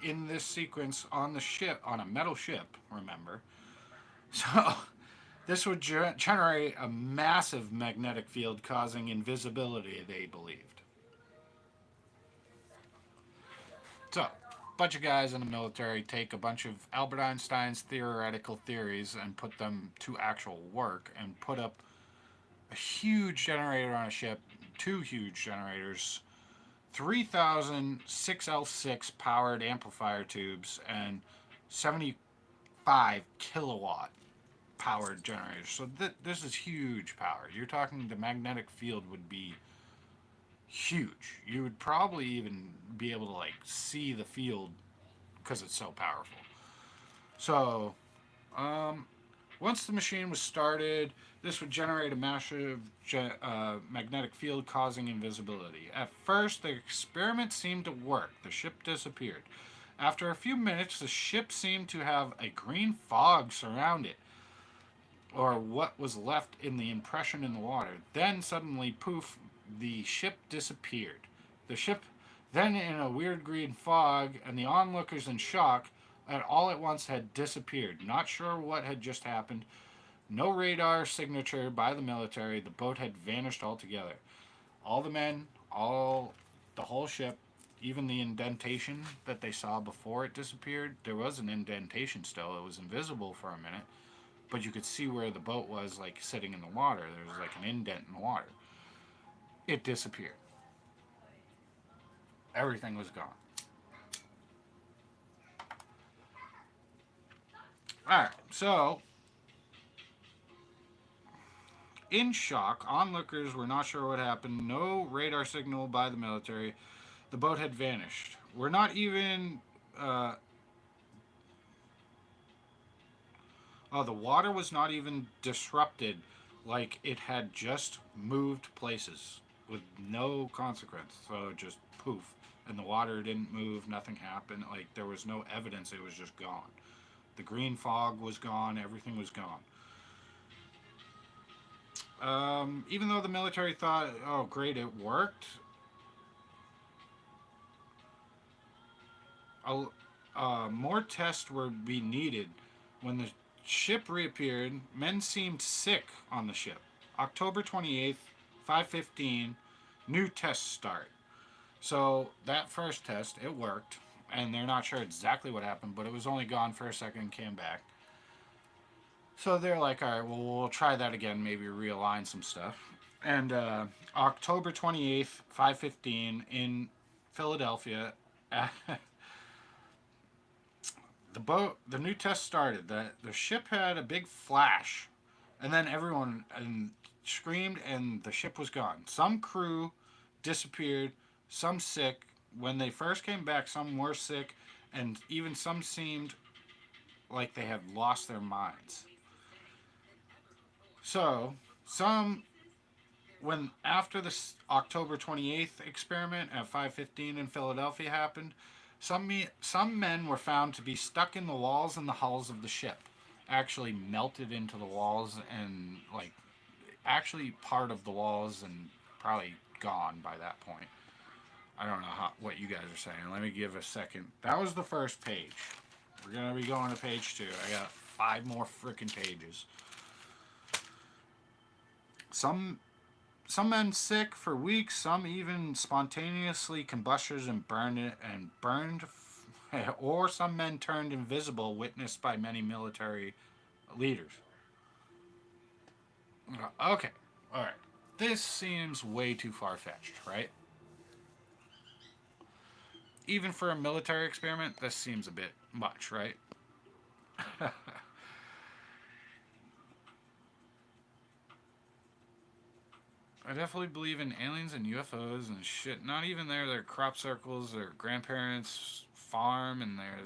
in this sequence on the ship, on a metal ship, remember. So this would generate a massive magnetic field causing invisibility, they believed. So, a bunch of guys in the military take a bunch of Albert Einstein's theoretical theories and put them to actual work and put up a huge generator on a ship, two huge generators, 3,000 6L6 powered amplifier tubes, and 75 kilowatt powered generators. So this is huge power. You're talking the magnetic field would be huge. You would probably even be able to like see the field because it's so powerful. So once the machine was started, this would generate a massive magnetic field causing invisibility. At first, the experiment seemed to work. The ship disappeared. After a few minutes, the ship seemed to have a green fog surround it, or what was left in the impression in the water. Then suddenly, poof, the ship disappeared. The ship then in a weird green fog, and the onlookers in shock and all at once had disappeared. Not sure what had just happened. No radar signature by the military. The boat had vanished altogether. All the men, the whole ship, even the indentation that they saw before it disappeared, there was an indentation still. It was invisible for a minute, but you could see where the boat was, like sitting in the water. There was like an indent in the water. It disappeared. Everything was gone. Alright, so in shock, onlookers were not sure what happened. No radar signal by the military. The boat had vanished. We're not even the water was not even disrupted, like it had just moved places with no consequence. So just poof. And the water didn't move, nothing happened. Like there was no evidence, it was just gone. The green fog was gone, everything was gone. Even though the military thought, oh great, it worked, more tests would be needed. When the ship reappeared, men seemed sick on the ship. October 28th, 5:15, new tests start. So that first test, it worked, and they're not sure exactly what happened, but it was only gone for a second and came back. So they're like, all right, well, we'll try that again, maybe realign some stuff. And October 28th, 5:15, in Philadelphia, the new test started. The ship had a big flash, and then everyone screamed, and the ship was gone. Some crew disappeared, some sick. When they first came back, some were sick, and even some seemed like they had lost their minds. So, when after the October 28th experiment at 5:15 in Philadelphia happened, some men were found to be stuck in the walls and the hulls of the ship, actually melted into the walls and like actually part of the walls and probably gone by that point. I don't know what you guys are saying. Let me give a second. That was the first page. We're going to be going to page 2. I got 5 more freaking pages. Some Some men sick for weeks. Some even spontaneously combusted and burned, or some men turned invisible, witnessed by many military leaders. Okay, all right. This seems way too far fetched, right? Even for a military experiment, this seems a bit much, right? I definitely believe in aliens and UFOs and shit. Not even there. Their crop circles, their grandparents' farm, and they're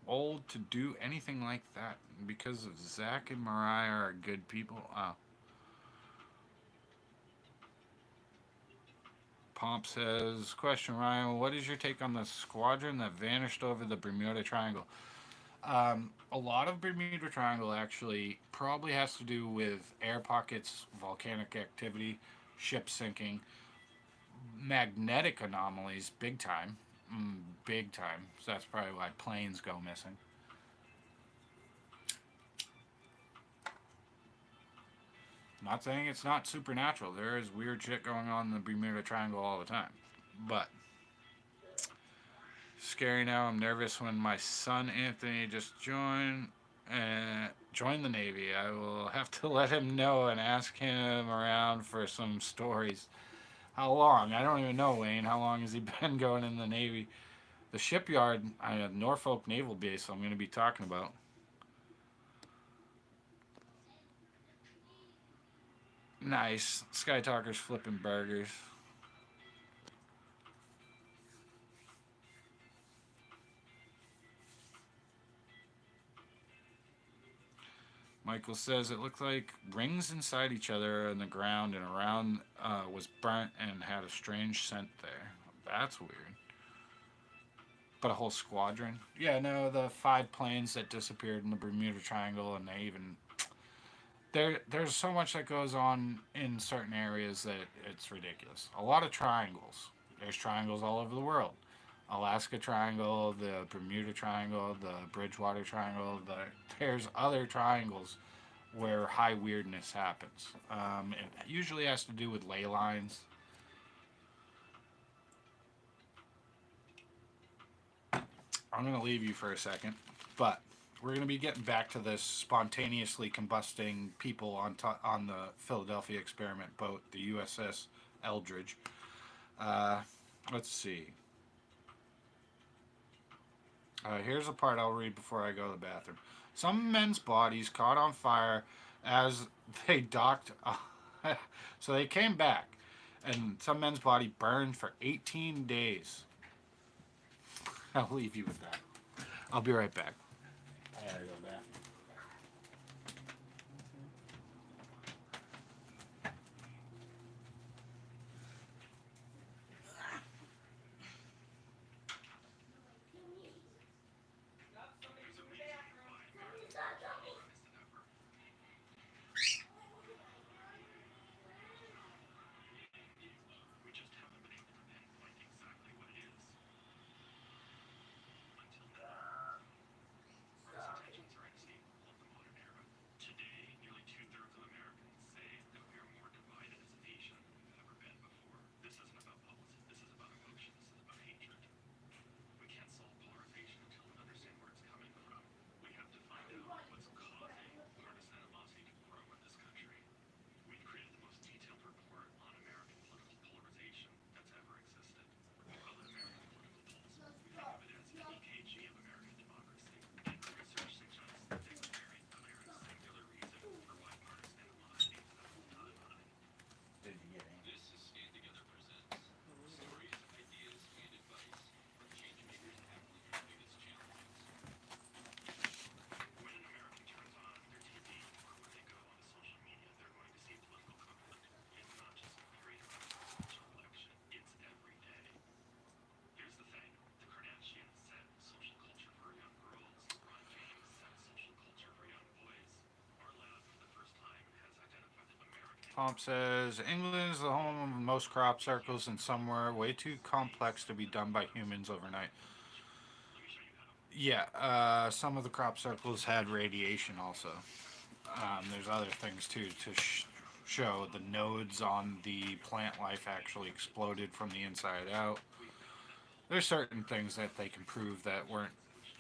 old to do anything like that. Because of Zach and Mariah are good people. Pomp says, question Ryan, what is your take on the squadron that vanished over the Bermuda Triangle? A lot of Bermuda Triangle actually probably has to do with air pockets, volcanic activity, ship sinking, magnetic anomalies, big time. Big time. So that's probably why planes go missing. Not saying it's not supernatural. There is weird shit going on in the Bermuda Triangle all the time. But scary now. I'm nervous when my son Anthony just joined the Navy. I will have to let him know and ask him around for some stories. How long? I don't even know, Wayne. How long has he been going in the Navy? The shipyard, Norfolk Naval Base, I'm going to be talking about. Nice. Sky Talker's flipping burgers. Michael says it looked like rings inside each other in the ground and around was burnt and had a strange scent there. That's weird. But a whole squadron? Yeah, no, the 5 planes that disappeared in the Bermuda Triangle, and they even there's so much that goes on in certain areas that it's ridiculous. A lot of triangles. There's triangles all over the world. Alaska Triangle, the Bermuda Triangle, the Bridgewater Triangle. There's other triangles where high weirdness happens. It usually has to do with ley lines. I'm going to leave you for a second, but we're going to be getting back to this spontaneously combusting people on the Philadelphia experiment boat, the USS Eldridge. Uh, let's see. Here's a part I'll read before I go to the bathroom. Some men's bodies caught on fire as they docked. So they came back, and some men's body burned for 18 days. I'll leave you with that. I'll be right back. I gotta go back. Pomp says England is the home of most crop circles and somewhere way too complex to be done by humans overnight. Yeah, some of the crop circles had radiation also. There's other things too. show the nodes on the plant life actually exploded from the inside out. There's certain things that they can prove that weren't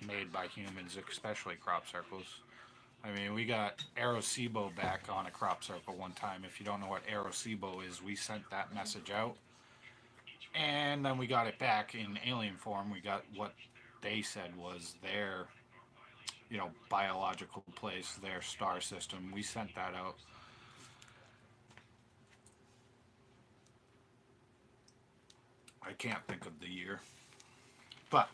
made by humans, especially crop circles. I mean, we got Arecibo back on a crop circle one time. If you don't know what Arecibo is, we sent that message out. And then we got it back in alien form. We got what they said was their, biological place, their star system. We sent that out. I can't think of the year. But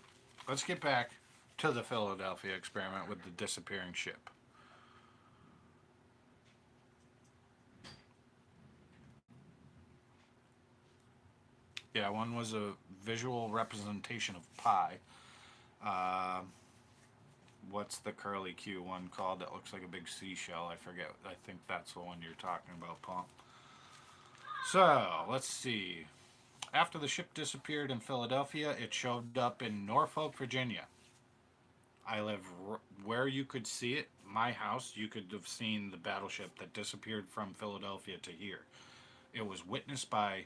let's get back to the Philadelphia experiment with the disappearing ship. Yeah, one was a visual representation of pi. Uh, what's the curly Q one called that looks like a big seashell? I forget. I think that's the one you're talking about, Paul. So, let's see. After the ship disappeared in Philadelphia, it showed up in Norfolk, Virginia. I live where you could see it. My house, you could have seen the battleship that disappeared from Philadelphia to here. It was witnessed by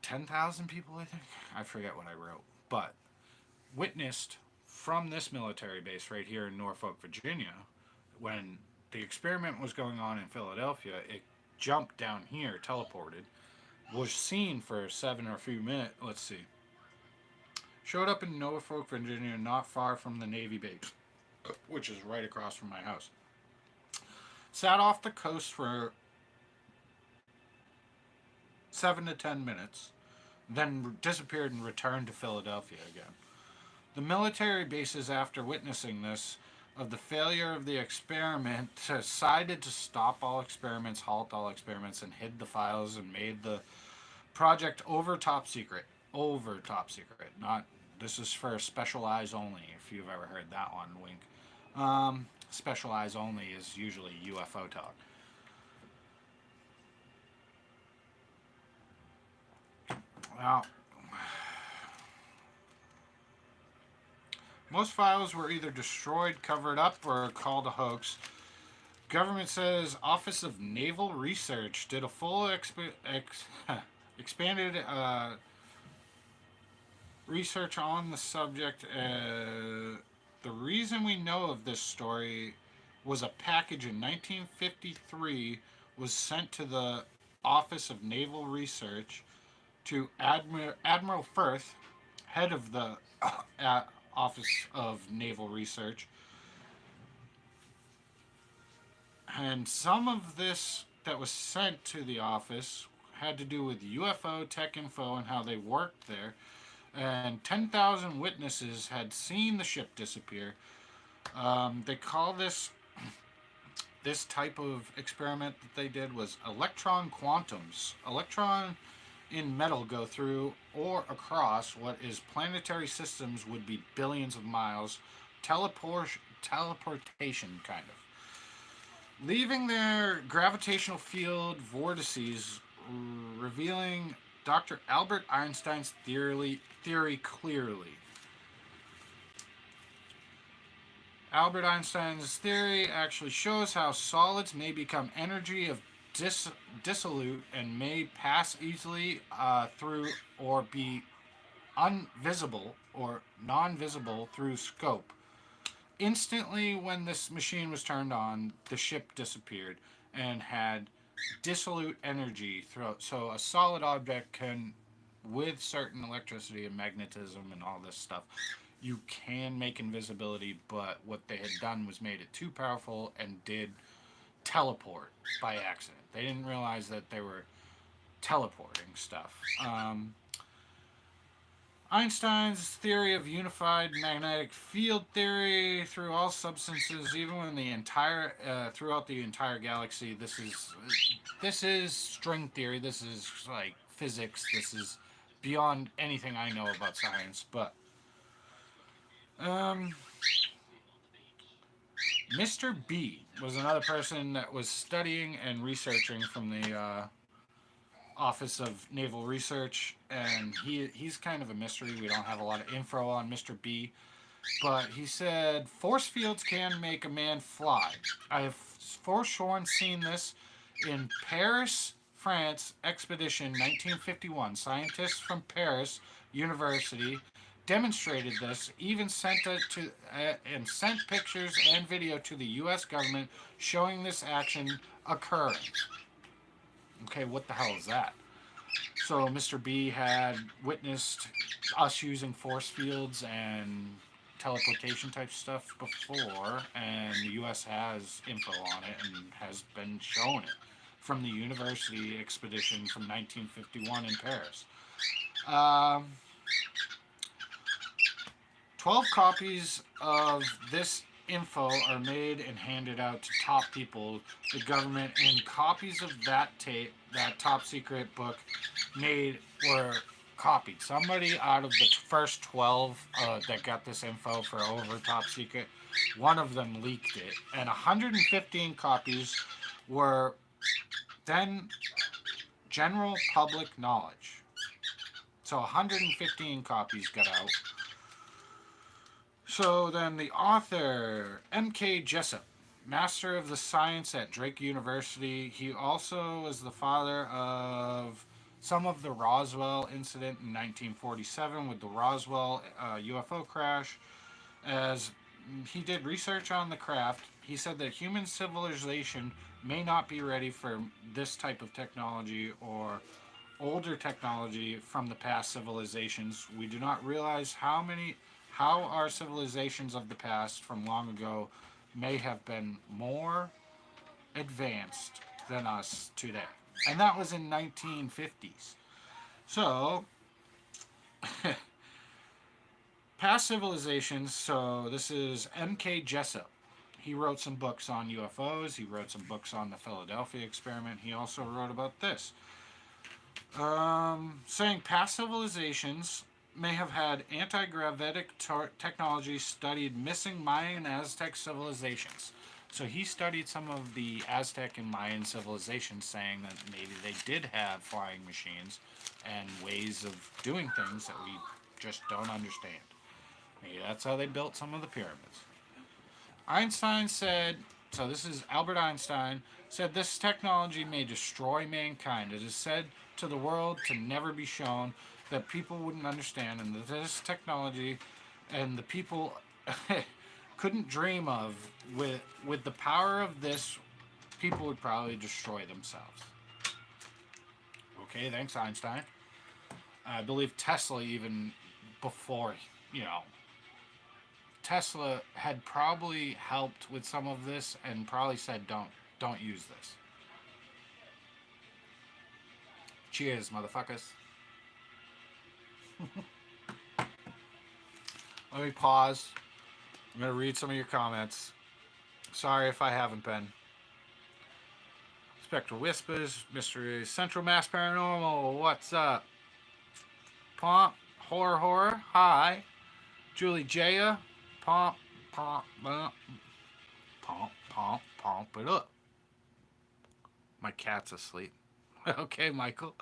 10,000 people, I think. I forget what I wrote. But witnessed from this military base right here in Norfolk, Virginia, when the experiment was going on in Philadelphia, it jumped down here, teleported, was seen for 7 or a few minutes. Let's see. Showed up in Norfolk, Virginia, not far from the Navy base, which is right across from my house. Sat off the coast for 7 to 10 minutes, then disappeared and returned to Philadelphia again. The military bases, after witnessing this, of the failure of the experiment, decided to stop all experiments, halt all experiments, and hid the files and made the project over top secret. Over top secret. Not, this is for special eyes only, if you've ever heard that one, wink. Special eyes only is usually UFO talk. Now, most files were either destroyed, covered up, or called a hoax. Government says Office of Naval Research did a full expanded research on the subject. The reason we know of this story was a package in 1953 was sent to the Office of Naval Research to Admiral Firth, head of the Office of Naval Research. And some of this that was sent to the office had to do with UFO tech info and how they worked there. And 10,000 witnesses had seen the ship disappear. They call this type of experiment that they did was electron quantums. Electron in metal go through or across what is planetary systems would be billions of miles. Teleportation kind of. Leaving their gravitational field vortices, revealing Dr. Albert Einstein's theory clearly. Albert Einstein's theory actually shows how solids may become energy of dissolute and may pass easily through or be unvisible or non-visible through scope. Instantly, when this machine was turned on, the ship disappeared and had dissolute energy throughout. So a solid object can, with certain electricity and magnetism and all this stuff, you can make invisibility, but what they had done was made it too powerful and did teleport by accident. They didn't realize that they were teleporting stuff. Einstein's theory of unified magnetic field theory through all substances, even when the entire throughout the entire galaxy. This is string theory. This is like physics. This is beyond anything I know about science. But Mr. B was another person that was studying and researching from the Office of Naval Research, and he's kind of a mystery. We don't have a lot of info on Mr. B, but he said force fields can make a man fly. I have for sure seen this In Paris, France expedition 1951, scientists from Paris University demonstrated this, even sent it to and sent pictures and video to the U.S. government showing this action occurring. Okay, what the hell is that? So Mr. B had witnessed us using force fields and teleportation type stuff before, and the U.S. has info on it and has been shown it from the university expedition from 1951 in Paris. Um, 12 copies of this info are made and handed out to top people, the government, and copies of that tape, that top secret book, made were copied. Somebody out of the first 12 that got this info for over top secret, one of them leaked it, and 115 copies were then general public knowledge. So 115 copies got out. So then the author, M.K. Jessup, master of the science at Drake University. He also was the father of some of the Roswell incident in 1947 with the Roswell UFO crash. As he did research on the craft, he said that human civilization may not be ready for this type of technology or older technology from the past civilizations. We do not realize how our civilizations of the past from long ago may have been more advanced than us today. And that was in 1950s. So past civilizations, so this is M.K. Jessup. He wrote some books on UFOs. He wrote some books on the Philadelphia experiment. He also wrote about this. Saying past civilizations may have had anti-gravitic technology, studied missing Mayan and Aztec civilizations. So he studied some of the Aztec and Mayan civilizations, saying that maybe they did have flying machines and ways of doing things that we just don't understand. Maybe that's how they built some of the pyramids. Einstein said, so this is Albert Einstein, said this technology may destroy mankind. It is said to the world to never be shown, that people wouldn't understand, and that this technology and the people couldn't dream of, with the power of this, people would probably destroy themselves. Okay, thanks Einstein. I believe Tesla, even before, Tesla had probably helped with some of this and probably said don't use this. Cheers, motherfuckers. Let me pause. I'm going to read some of your comments. Sorry if I haven't been. Spectral Whispers, Mystery Central Mass Paranormal, what's up? Pomp, Horror, hi. Julie Jaya, Pomp it up. My cat's asleep. Okay, Michael.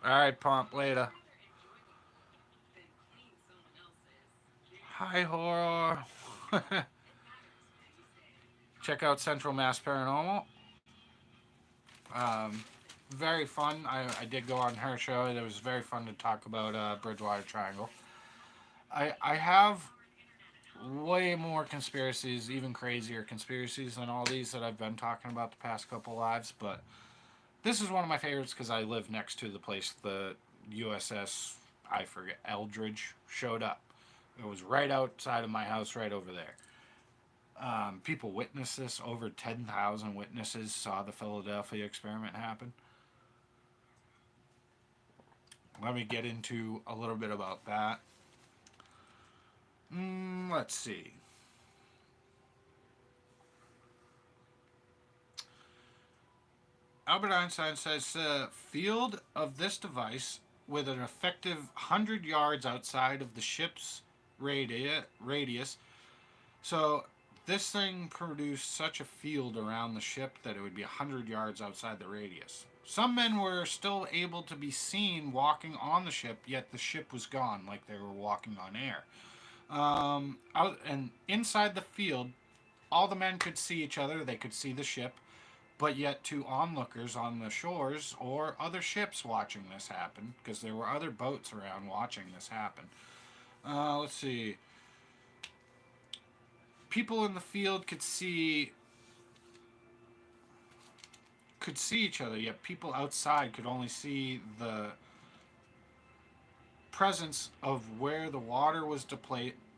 Alright, Pomp, later. Hi, Horror. Check out Central Mass Paranormal. Very fun. I did go on her show. It was very fun to talk about Bridgewater Triangle. I have way more conspiracies, even crazier conspiracies than all these that I've been talking about the past couple lives, but this is one of my favorites because I live next to the place the USS, I forget, Eldridge showed up. It was right outside of my house, right over there. People witnessed this. Over 10,000 witnesses saw the Philadelphia experiment happen. Let me get into a little bit about that. Let's see. Albert Einstein says field of this device with an effective 100 yards outside of the ship's radius. So this thing produced such a field around the ship that it would be 100 yards outside the radius. Some men were still able to be seen walking on the ship, yet the ship was gone, like they were walking on air. And inside the field, all the men could see each other, they could see the ship, but yet to onlookers on the shores or other ships watching this happen, because there were other boats around watching this happen. Let's see. People in the field could see each other, yet people outside could only see the presence of where the water was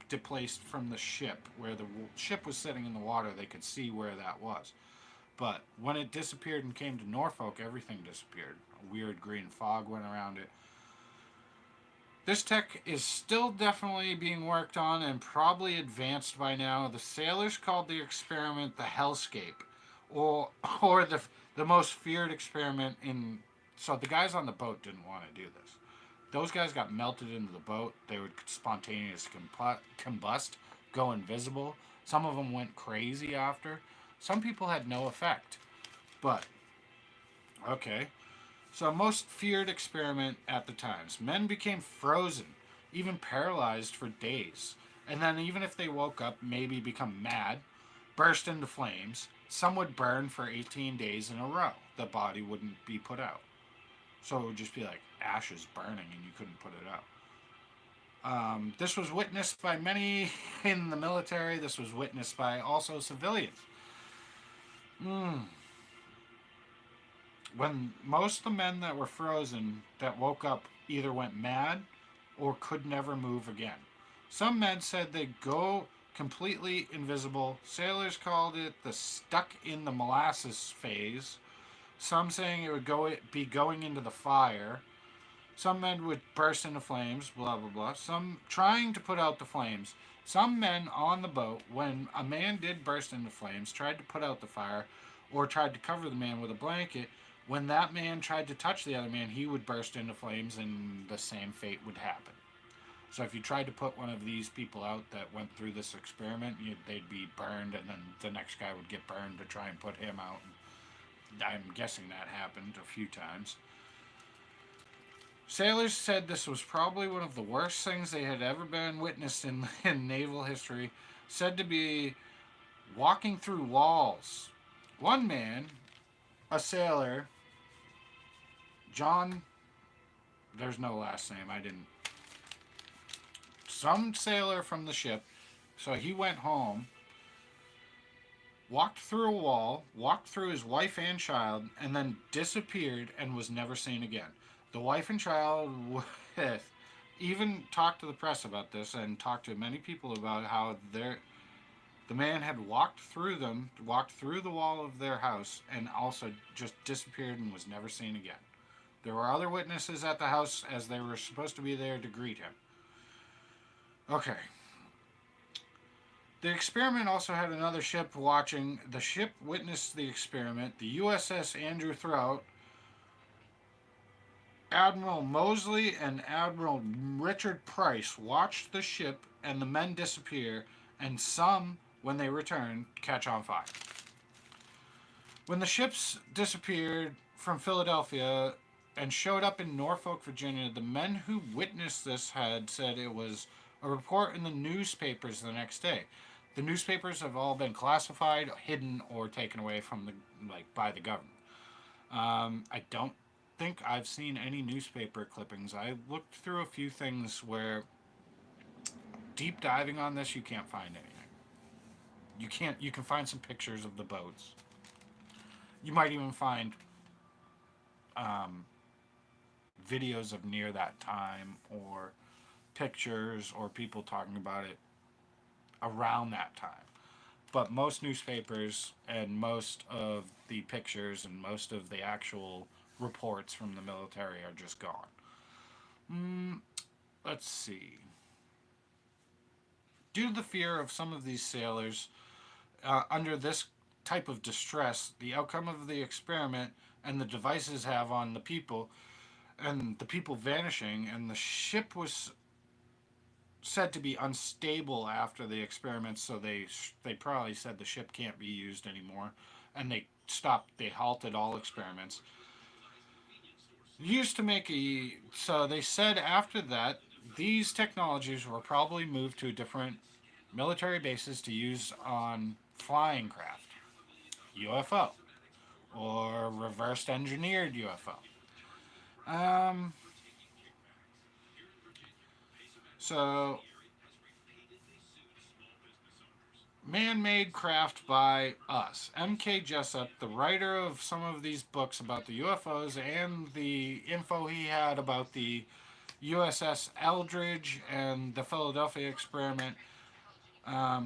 displaced from the ship. Where the ship was sitting in the water, they could see where that was. But when it disappeared and came to Norfolk, everything disappeared. A weird green fog went around it. This tech is still definitely being worked on and probably advanced by now. The sailors called the experiment the Hellscape, or the most feared experiment in. So the guys on the boat didn't want to do this. Those guys got melted into the boat. They would spontaneously combust, go invisible. Some of them went crazy after. Some people had no effect. But, okay. So, most feared experiment at the times. Men became frozen, even paralyzed for days. And then, even if they woke up, maybe become mad, burst into flames. Some would burn for 18 days in a row. The body wouldn't be put out. So, it would just be like ashes burning and you couldn't put it out. This was witnessed by many in the military. This was witnessed by also civilians. When most of the men that were frozen that woke up either went mad or could never move again. Some men said they'd go completely invisible. Sailors called it the stuck in the molasses phase. Some saying it would be going into the fire. Some men would burst into flames, blah, blah, blah. Some trying to put out the flames. Some men on the boat, when a man did burst into flames, tried to put out the fire or tried to cover the man with a blanket. When that man tried to touch the other man, he would burst into flames and the same fate would happen. So if you tried to put one of these people out that went through this experiment, they'd be burned and then the next guy would get burned to try and put him out. I'm guessing that happened a few times. Sailors said this was probably one of the worst things they had ever been witnessed in naval history, said to be walking through walls. One man, a sailor, John, there's no last name, some sailor from the ship, so he went home, walked through a wall, walked through his wife and child, and then disappeared and was never seen again. The wife and child even talked to the press about this and talked to many people about how the man had walked through the wall of their house, and also just disappeared and was never seen again. There were other witnesses at the house as they were supposed to be there to greet him. Okay. The experiment also had another ship watching. The ship witnessed the experiment. The USS Andrew Throut, Admiral Mosley and Admiral Richard Price watched the ship and the men disappear, and some, when they returned, catch on fire. When the ships disappeared from Philadelphia and showed up in Norfolk, Virginia, the men who witnessed this had said it was a report in the newspapers the next day. The newspapers have all been classified, hidden, or taken away from by the government. I don't think I've seen any newspaper clippings. I looked through a few things where deep diving on this, you can't find anything. You can find some pictures of the boats. You might even find videos of near that time, or pictures, or people talking about it around that time. But most newspapers and most of the pictures and most of the actual reports from the military are just gone. Let's see. Due to the fear of some of these sailors under this type of distress, the outcome of the experiment and the devices have on the people, and the people vanishing, and the ship was said to be unstable after the experiments, so they probably said the ship can't be used anymore, and they halted all experiments. So they said after that, these technologies were probably moved to a different military bases to use on flying craft, UFO, or reversed engineered UFO. Um, so, man made craft by us. M.K. Jessup, the writer of some of these books about the UFOs and the info he had about the USS Eldridge and the Philadelphia experiment,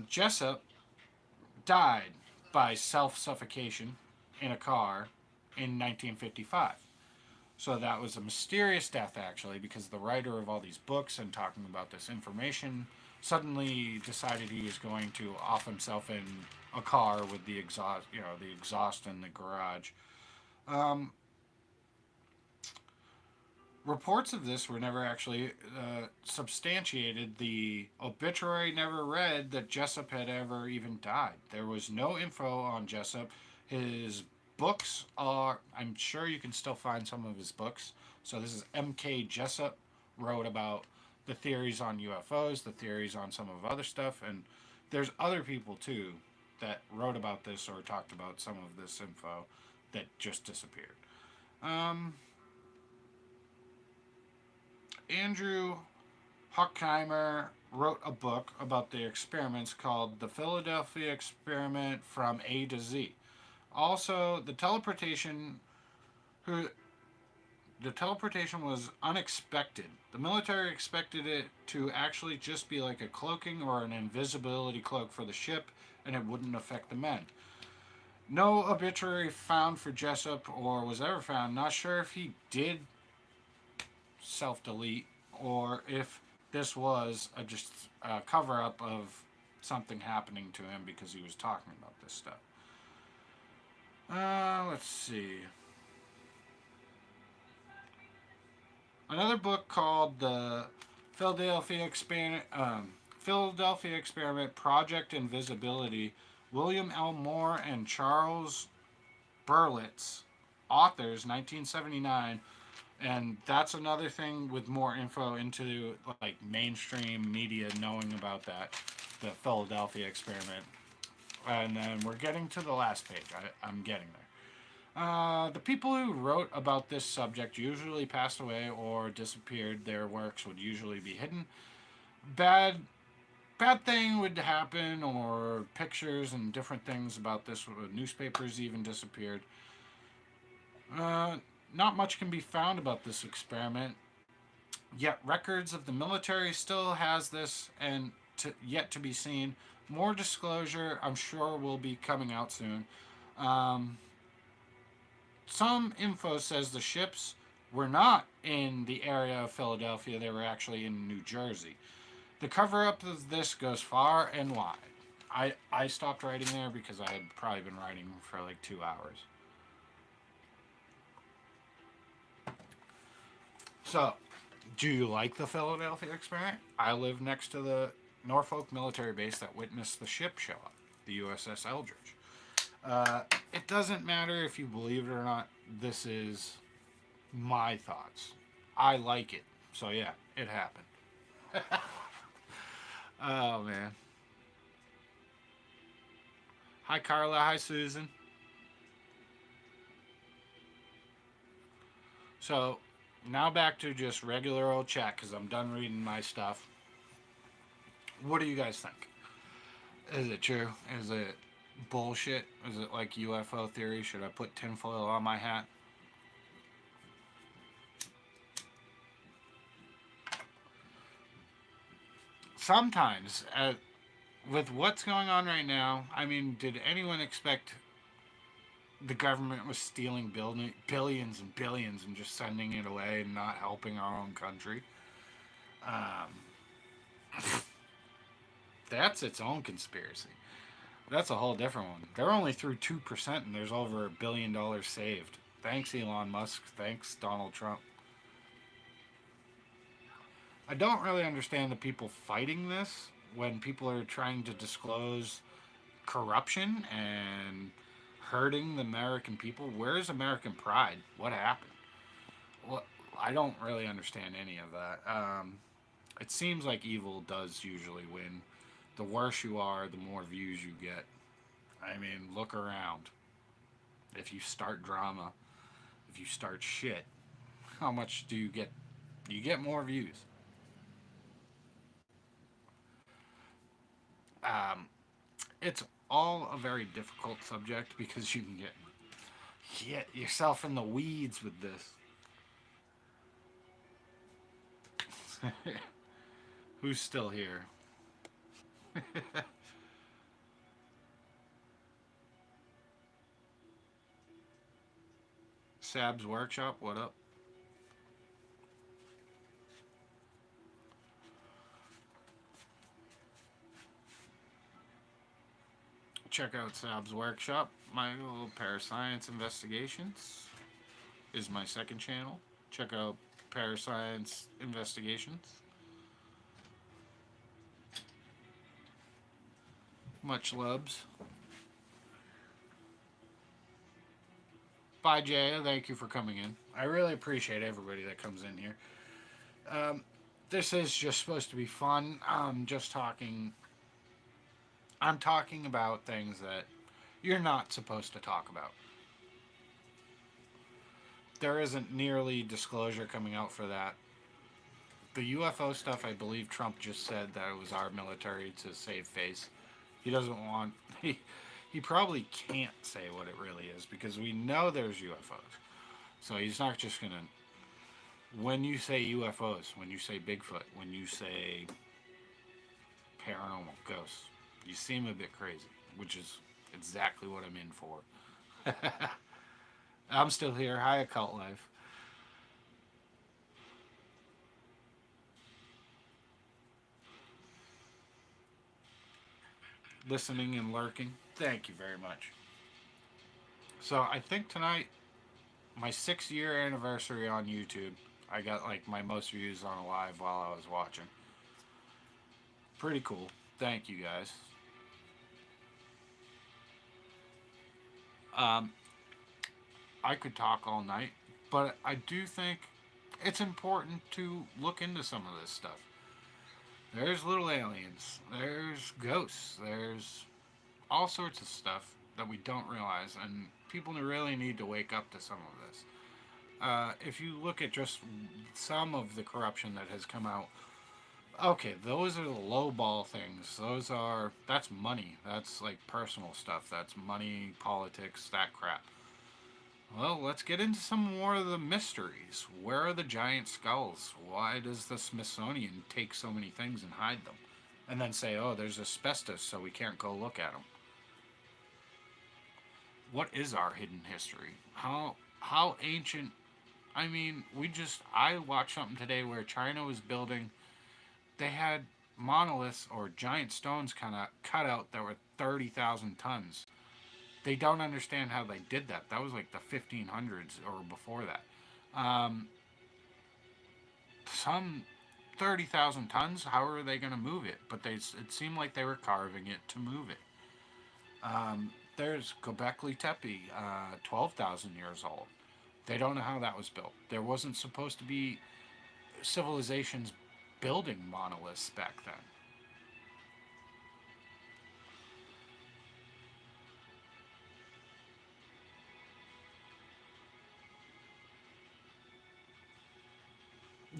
Jessup died by self suffocation in a car in 1955. So that was a mysterious death, actually, because the writer of all these books and talking about this information suddenly decided he was going to off himself in a car with the exhaust, the exhaust in the garage. Um, Reports of this were never actually substantiated. The obituary never read that Jessup had ever even died. There was no info on Jessup. His books are, I'm sure you can still find some of his books. So this is M.K. Jessup wrote about the theories on UFOs, the theories on some of other stuff, and there's other people too that wrote about this or talked about some of this info that just disappeared. Um, Andrew Hockheimer wrote a book about the experiments called The Philadelphia Experiment from A to Z. Also, who the teleportation was unexpected. The military expected it to actually just be like a cloaking or an invisibility cloak for the ship, and it wouldn't affect the men. No obituary found for Jessup or was ever found. Not sure if he did self delete or if this was just a cover up of something happening to him because he was talking about this stuff. Let's see. Another book called the Philadelphia Experiment Project Invisibility. William L. Moore and Charles Berlitz, authors, 1979. And that's another thing with more info into like mainstream media knowing about that, the Philadelphia experiment. And then we're getting to the last page. I'm getting there. The people who wrote about this subject usually passed away or disappeared. Their works would usually be hidden. Bad thing would happen, or pictures and different things about this. Newspapers even disappeared. Not much can be found about this experiment. Yet records of the military still has this, and yet to be seen. More disclosure, I'm sure, will be coming out soon. Um, some info says the ships were not in the area of Philadelphia; they were actually in New Jersey. The cover up of this goes far and wide. I stopped writing there because I had probably been writing for like 2 hours. So, do you like the Philadelphia experiment? I live next to the Norfolk military base that witnessed the ship show up, the USS Eldridge. It doesn't matter if you believe it or not. This is my thoughts. I like it. So, yeah, it happened. Oh, man. Hi, Carla. Hi, Susan. So, now back to just regular old chat because I'm done reading my stuff. What do you guys think? Is it true? Is it bullshit? Is it like UFO theory? Should I put tinfoil on my hat? Sometimes, with what's going on right now, I mean, did anyone expect the government was stealing billions and billions and just sending it away and not helping our own country? Um, that's its own conspiracy. That's a whole different one. They're only through 2% and there's over $1 billion saved. Thanks, Elon Musk. Thanks, Donald Trump. I don't really understand the people fighting this when people are trying to disclose corruption and hurting the American people. Where's American pride? What happened? Well, I don't really understand any of that. It seems like evil does usually win. the worse you are, the more views you get. I mean, look around. If you start drama, if you start shit, how much do you get? You get more views. Um, it's all a very difficult subject because you can get yourself in the weeds with this. Who's still here? Sab's Workshop, what up? Check out Sab's Workshop. My little Parascience Investigations is my second channel. Check out Parascience Investigations. Much loves. Bye, Jay. Thank you for coming in. I really appreciate everybody that comes in here. Um, this is just supposed to be fun. I'm talking about things that you're not supposed to talk about. There isn't nearly disclosure coming out for that. The UFO stuff, I believe Trump just said that it was our military to save face. He doesn't want. He probably can't say what it really is because we know there's UFOs. So he's not just gonna. When you say UFOs, when you say Bigfoot, when you say paranormal ghosts, you seem a bit crazy, which is exactly what I'm in for. I'm still here. Hi, Occult Life. Listening and lurking. Thank you very much. So I think tonight, my 6-year anniversary on YouTube, I got like my most views on a live while I was watching. Pretty cool. Thank you guys. Um, I could talk all night, but I do think it's important to look into some of this stuff. There's little aliens, there's ghosts, there's all sorts of stuff that we don't realize, and people really need to wake up to some of this. If you look at just some of the corruption that has come out, okay, those are the low ball things. That's money. That's like personal stuff. That's money, politics, that crap. Well, let's get into some more of the mysteries. Where are the giant skulls? Why does the Smithsonian take so many things and hide them? And then say, oh, there's asbestos, so we can't go look at them. What is our hidden history? How ancient? I mean, I watched something today where China was building. They had monoliths or giant stones kind of cut out that were 30,000 tons. They don't understand how they did that. That was like the 1500s or before that. Um, some 30,000 tons. How are they going to move it? But it seemed like they were carving it to move it. There's Göbekli Tepe, 12,000 years old. They don't know how that was built. There wasn't supposed to be civilizations building monoliths back then.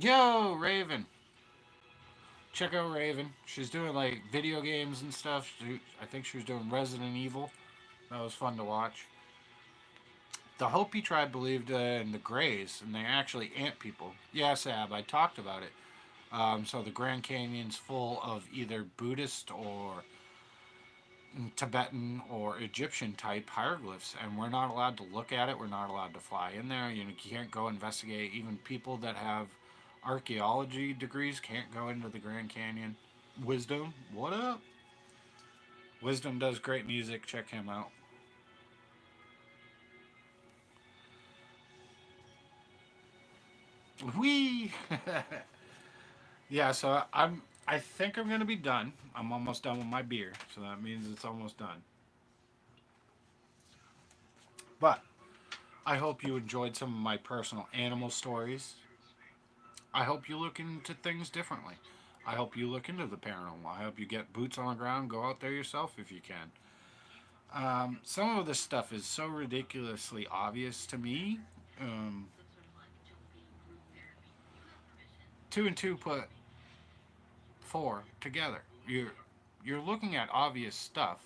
Yo, Raven. Check out Raven. She's doing like video games and stuff. I think she was doing Resident Evil. That was fun to watch. The Hopi tribe believed in the Greys, and they actually ant people. Yes, Ab, I talked about it. So the Grand Canyon's full of either Buddhist or Tibetan or Egyptian type hieroglyphs, and we're not allowed to look at it. We're not allowed to fly in there. You can't go investigate. Even people that have archaeology degrees can't go into the Grand Canyon. Wisdom, what up? Wisdom does great music. Check him out. Wee. Yeah, so I think I'm gonna be done. I'm almost done with my beer, so that means it's almost done. But I hope you enjoyed some of my personal animal stories. I hope you look into things differently. I hope you look into the paranormal. I hope you get boots on the ground, go out there yourself if you can. Some of this stuff is so ridiculously obvious to me. Um, two and two put four together. You're looking at obvious stuff.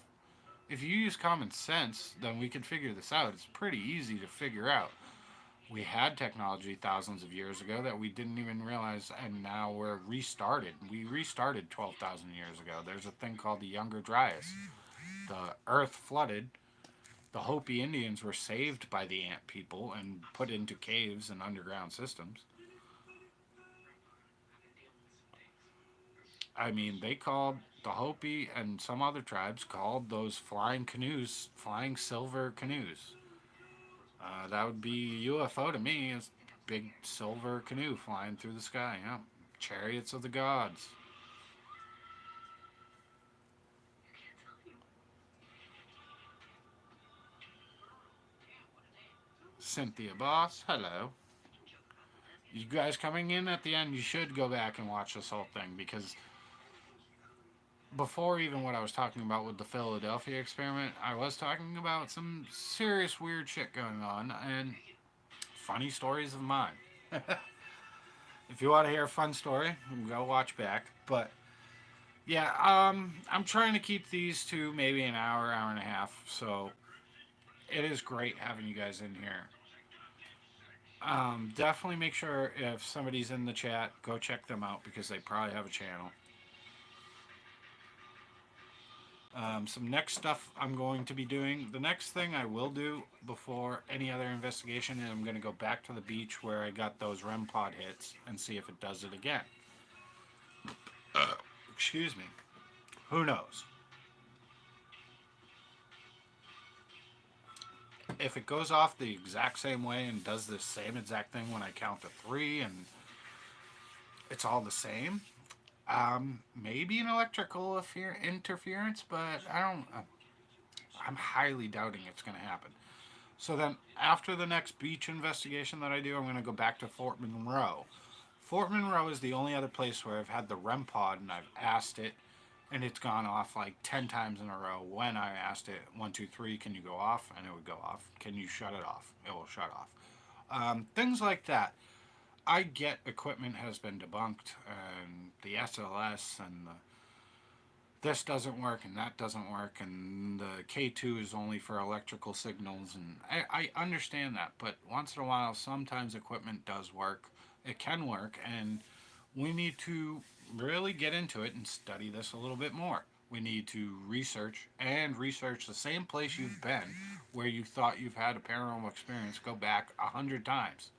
If you use common sense, then we can figure this out. It's pretty easy to figure out. We had technology thousands of years ago that we didn't even realize, and now we're restarted. We restarted 12,000 years ago. There's a thing called the Younger Dryas. The earth flooded. The Hopi Indians were saved by the ant people and put into caves and underground systems. I mean, they called the Hopi and some other tribes called those flying canoes flying silver canoes. That would be UFO to me. It's big silver canoe flying through the sky. Yeah, chariots of the gods. Cynthia Boss, hello. You guys coming in at the end, you should go back and watch this whole thing because before even what I was talking about with the Philadelphia experiment, I was talking about some serious weird shit going on and funny stories of mine. If you want to hear a fun story, go watch back. But yeah, I'm trying to keep these to maybe an hour, hour and a half. So it is great having you guys in here. Definitely make sure if somebody's in the chat, go check them out because they probably have a channel. Some next stuff I'm going to be doing. The next thing I will do before any other investigation is I'm going to go back to the beach where I got those REM pod hits and see if it does it again. Excuse me. Who knows? If it goes off the exact same way and does the same exact thing when I count to three and it's all the same, maybe an electrical interference, but I'm highly doubting it's going to happen. So then, after the next beach investigation that I do, I'm going to go back to Fort Monroe. Fort Monroe is the only other place where I've had the REM pod and I've asked it, and it's gone off like 10 times in a row. When I asked it, 1, 2, 3, can you go off? And it would go off. Can you shut it off? It will shut off. Things like that. I get equipment has been debunked, and the SLS and this doesn't work and that doesn't work, and the K2 is only for electrical signals, and I understand that, but once in a while, sometimes equipment does work. It can work, and we need to really get into it and study this a little bit more. We need to research and research the same place you've been where you thought you've had a paranormal experience. Go back 100 times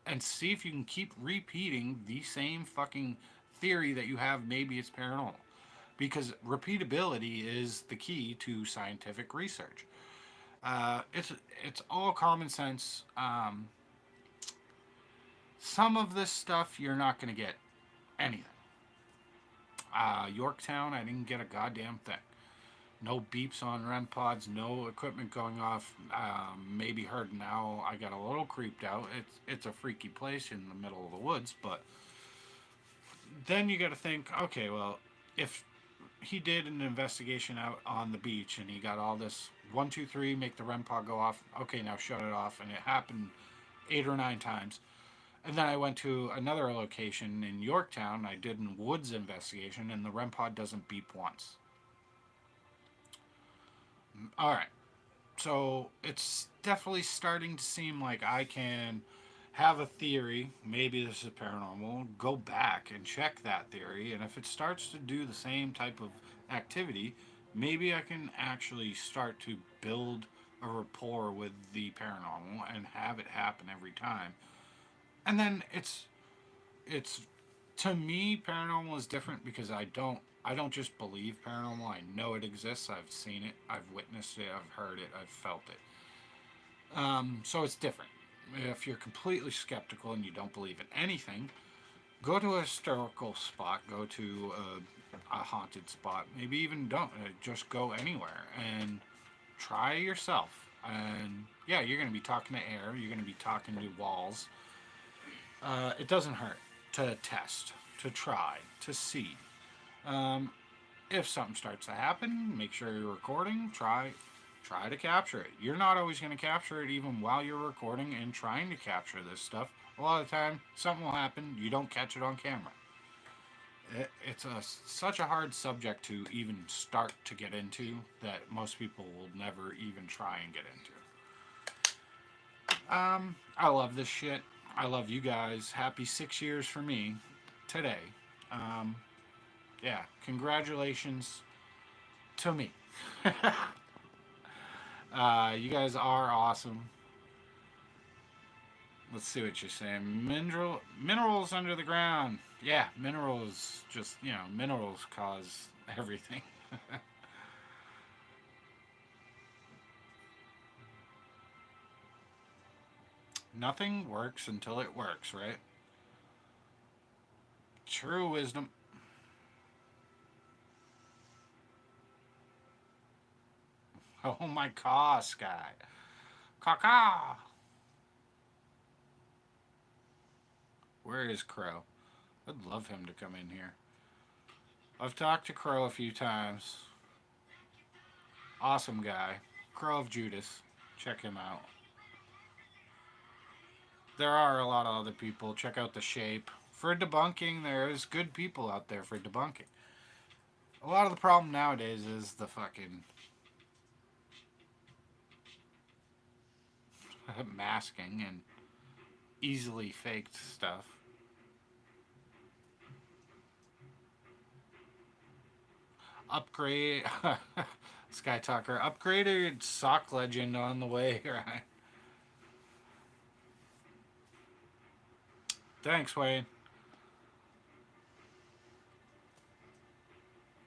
and see if you can keep repeating the same fucking theory that you have. Maybe it's paranormal, because repeatability is the key to scientific research. It's all common sense. Some of this stuff you're not going to get anything. Yorktown, I didn't get a goddamn thing. No beeps on REM pods, no equipment going off. Maybe heard an owl. I got a little creeped out. It's a freaky place in the middle of the woods, but then you got to think, okay, well, if he did an investigation out on the beach and he got all this 1, 2, 3, make the REM pod go off. Okay, now shut it off, and it happened 8 or 9 times. And then I went to another location in Yorktown. I did a woods investigation, and the REM pod doesn't beep once. All right. So it's definitely starting to seem like I can have a theory. Maybe this is paranormal. Go back and check that theory. And if it starts to do the same type of activity, maybe I can actually start to build a rapport with the paranormal and have it happen every time. And then it's to me, paranormal is different because I don't just believe paranormal. I know it exists. I've seen it. I've witnessed it. I've heard it. I've felt it. So it's different. If you're completely skeptical and you don't believe in anything, go to a historical spot. Go to a haunted spot. Maybe even don't. Just go anywhere and try yourself. And yeah, you're going to be talking to air. You're going to be talking to walls. It doesn't hurt to test. to try, to see. Um, if something starts to happen, make sure you're recording. Try to capture it. You're not always going to capture it even while you're recording and trying to capture this stuff. A lot of the time, something will happen. You don't catch it on camera. It's such a hard subject to even start to get into that most people will never even try and get into. I love this shit. I love you guys. Happy 6 years for me today. Um, yeah, congratulations to me. You guys are awesome. Let's see what you're saying. Minerals under the ground. Yeah, minerals. Just minerals cause everything. Nothing works until it works, right? True wisdom. Oh my god, Sky. Caw. Where is Crow? I'd love him to come in here. I've talked to Crow a few times. Awesome guy. Crow of Judas. Check him out. There are a lot of other people. Check out The Shape. For debunking, there's good people out there for debunking. A lot of the problem nowadays is the fucking masking and easily faked stuff. Upgrade Sky Talker. Upgraded Sock Legend on the way, right? Thanks, Wayne.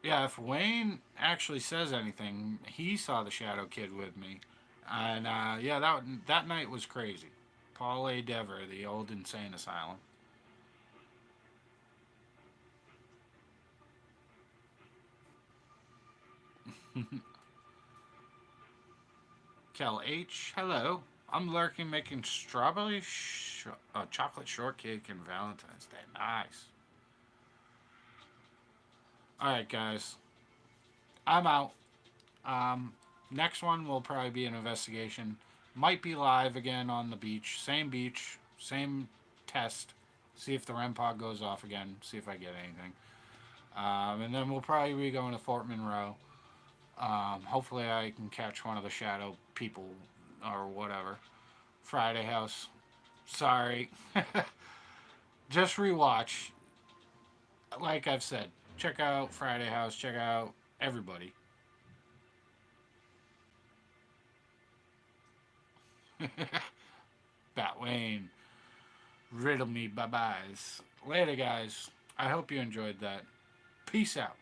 Yeah, if Wayne actually says anything, he saw the Shadow Kid with me, and yeah, that night was crazy. Paul A. Dever, the old insane asylum. Kel H, hello. I'm lurking, making strawberry chocolate shortcake and Valentine's Day. Nice. All right, guys, I'm out. Um, Next one will probably be an investigation. Might be live again on the beach, same test. See if the REM pod goes off again. See if I get anything. And then we'll probably be going to Fort Monroe. Hopefully, I can catch one of the shadow people or whatever. Friday House. Sorry. Just rewatch. Like I've said, check out Friday House. Check out everybody. Batwayne. Riddle me bye byes. Later, guys. I hope you enjoyed that. Peace out.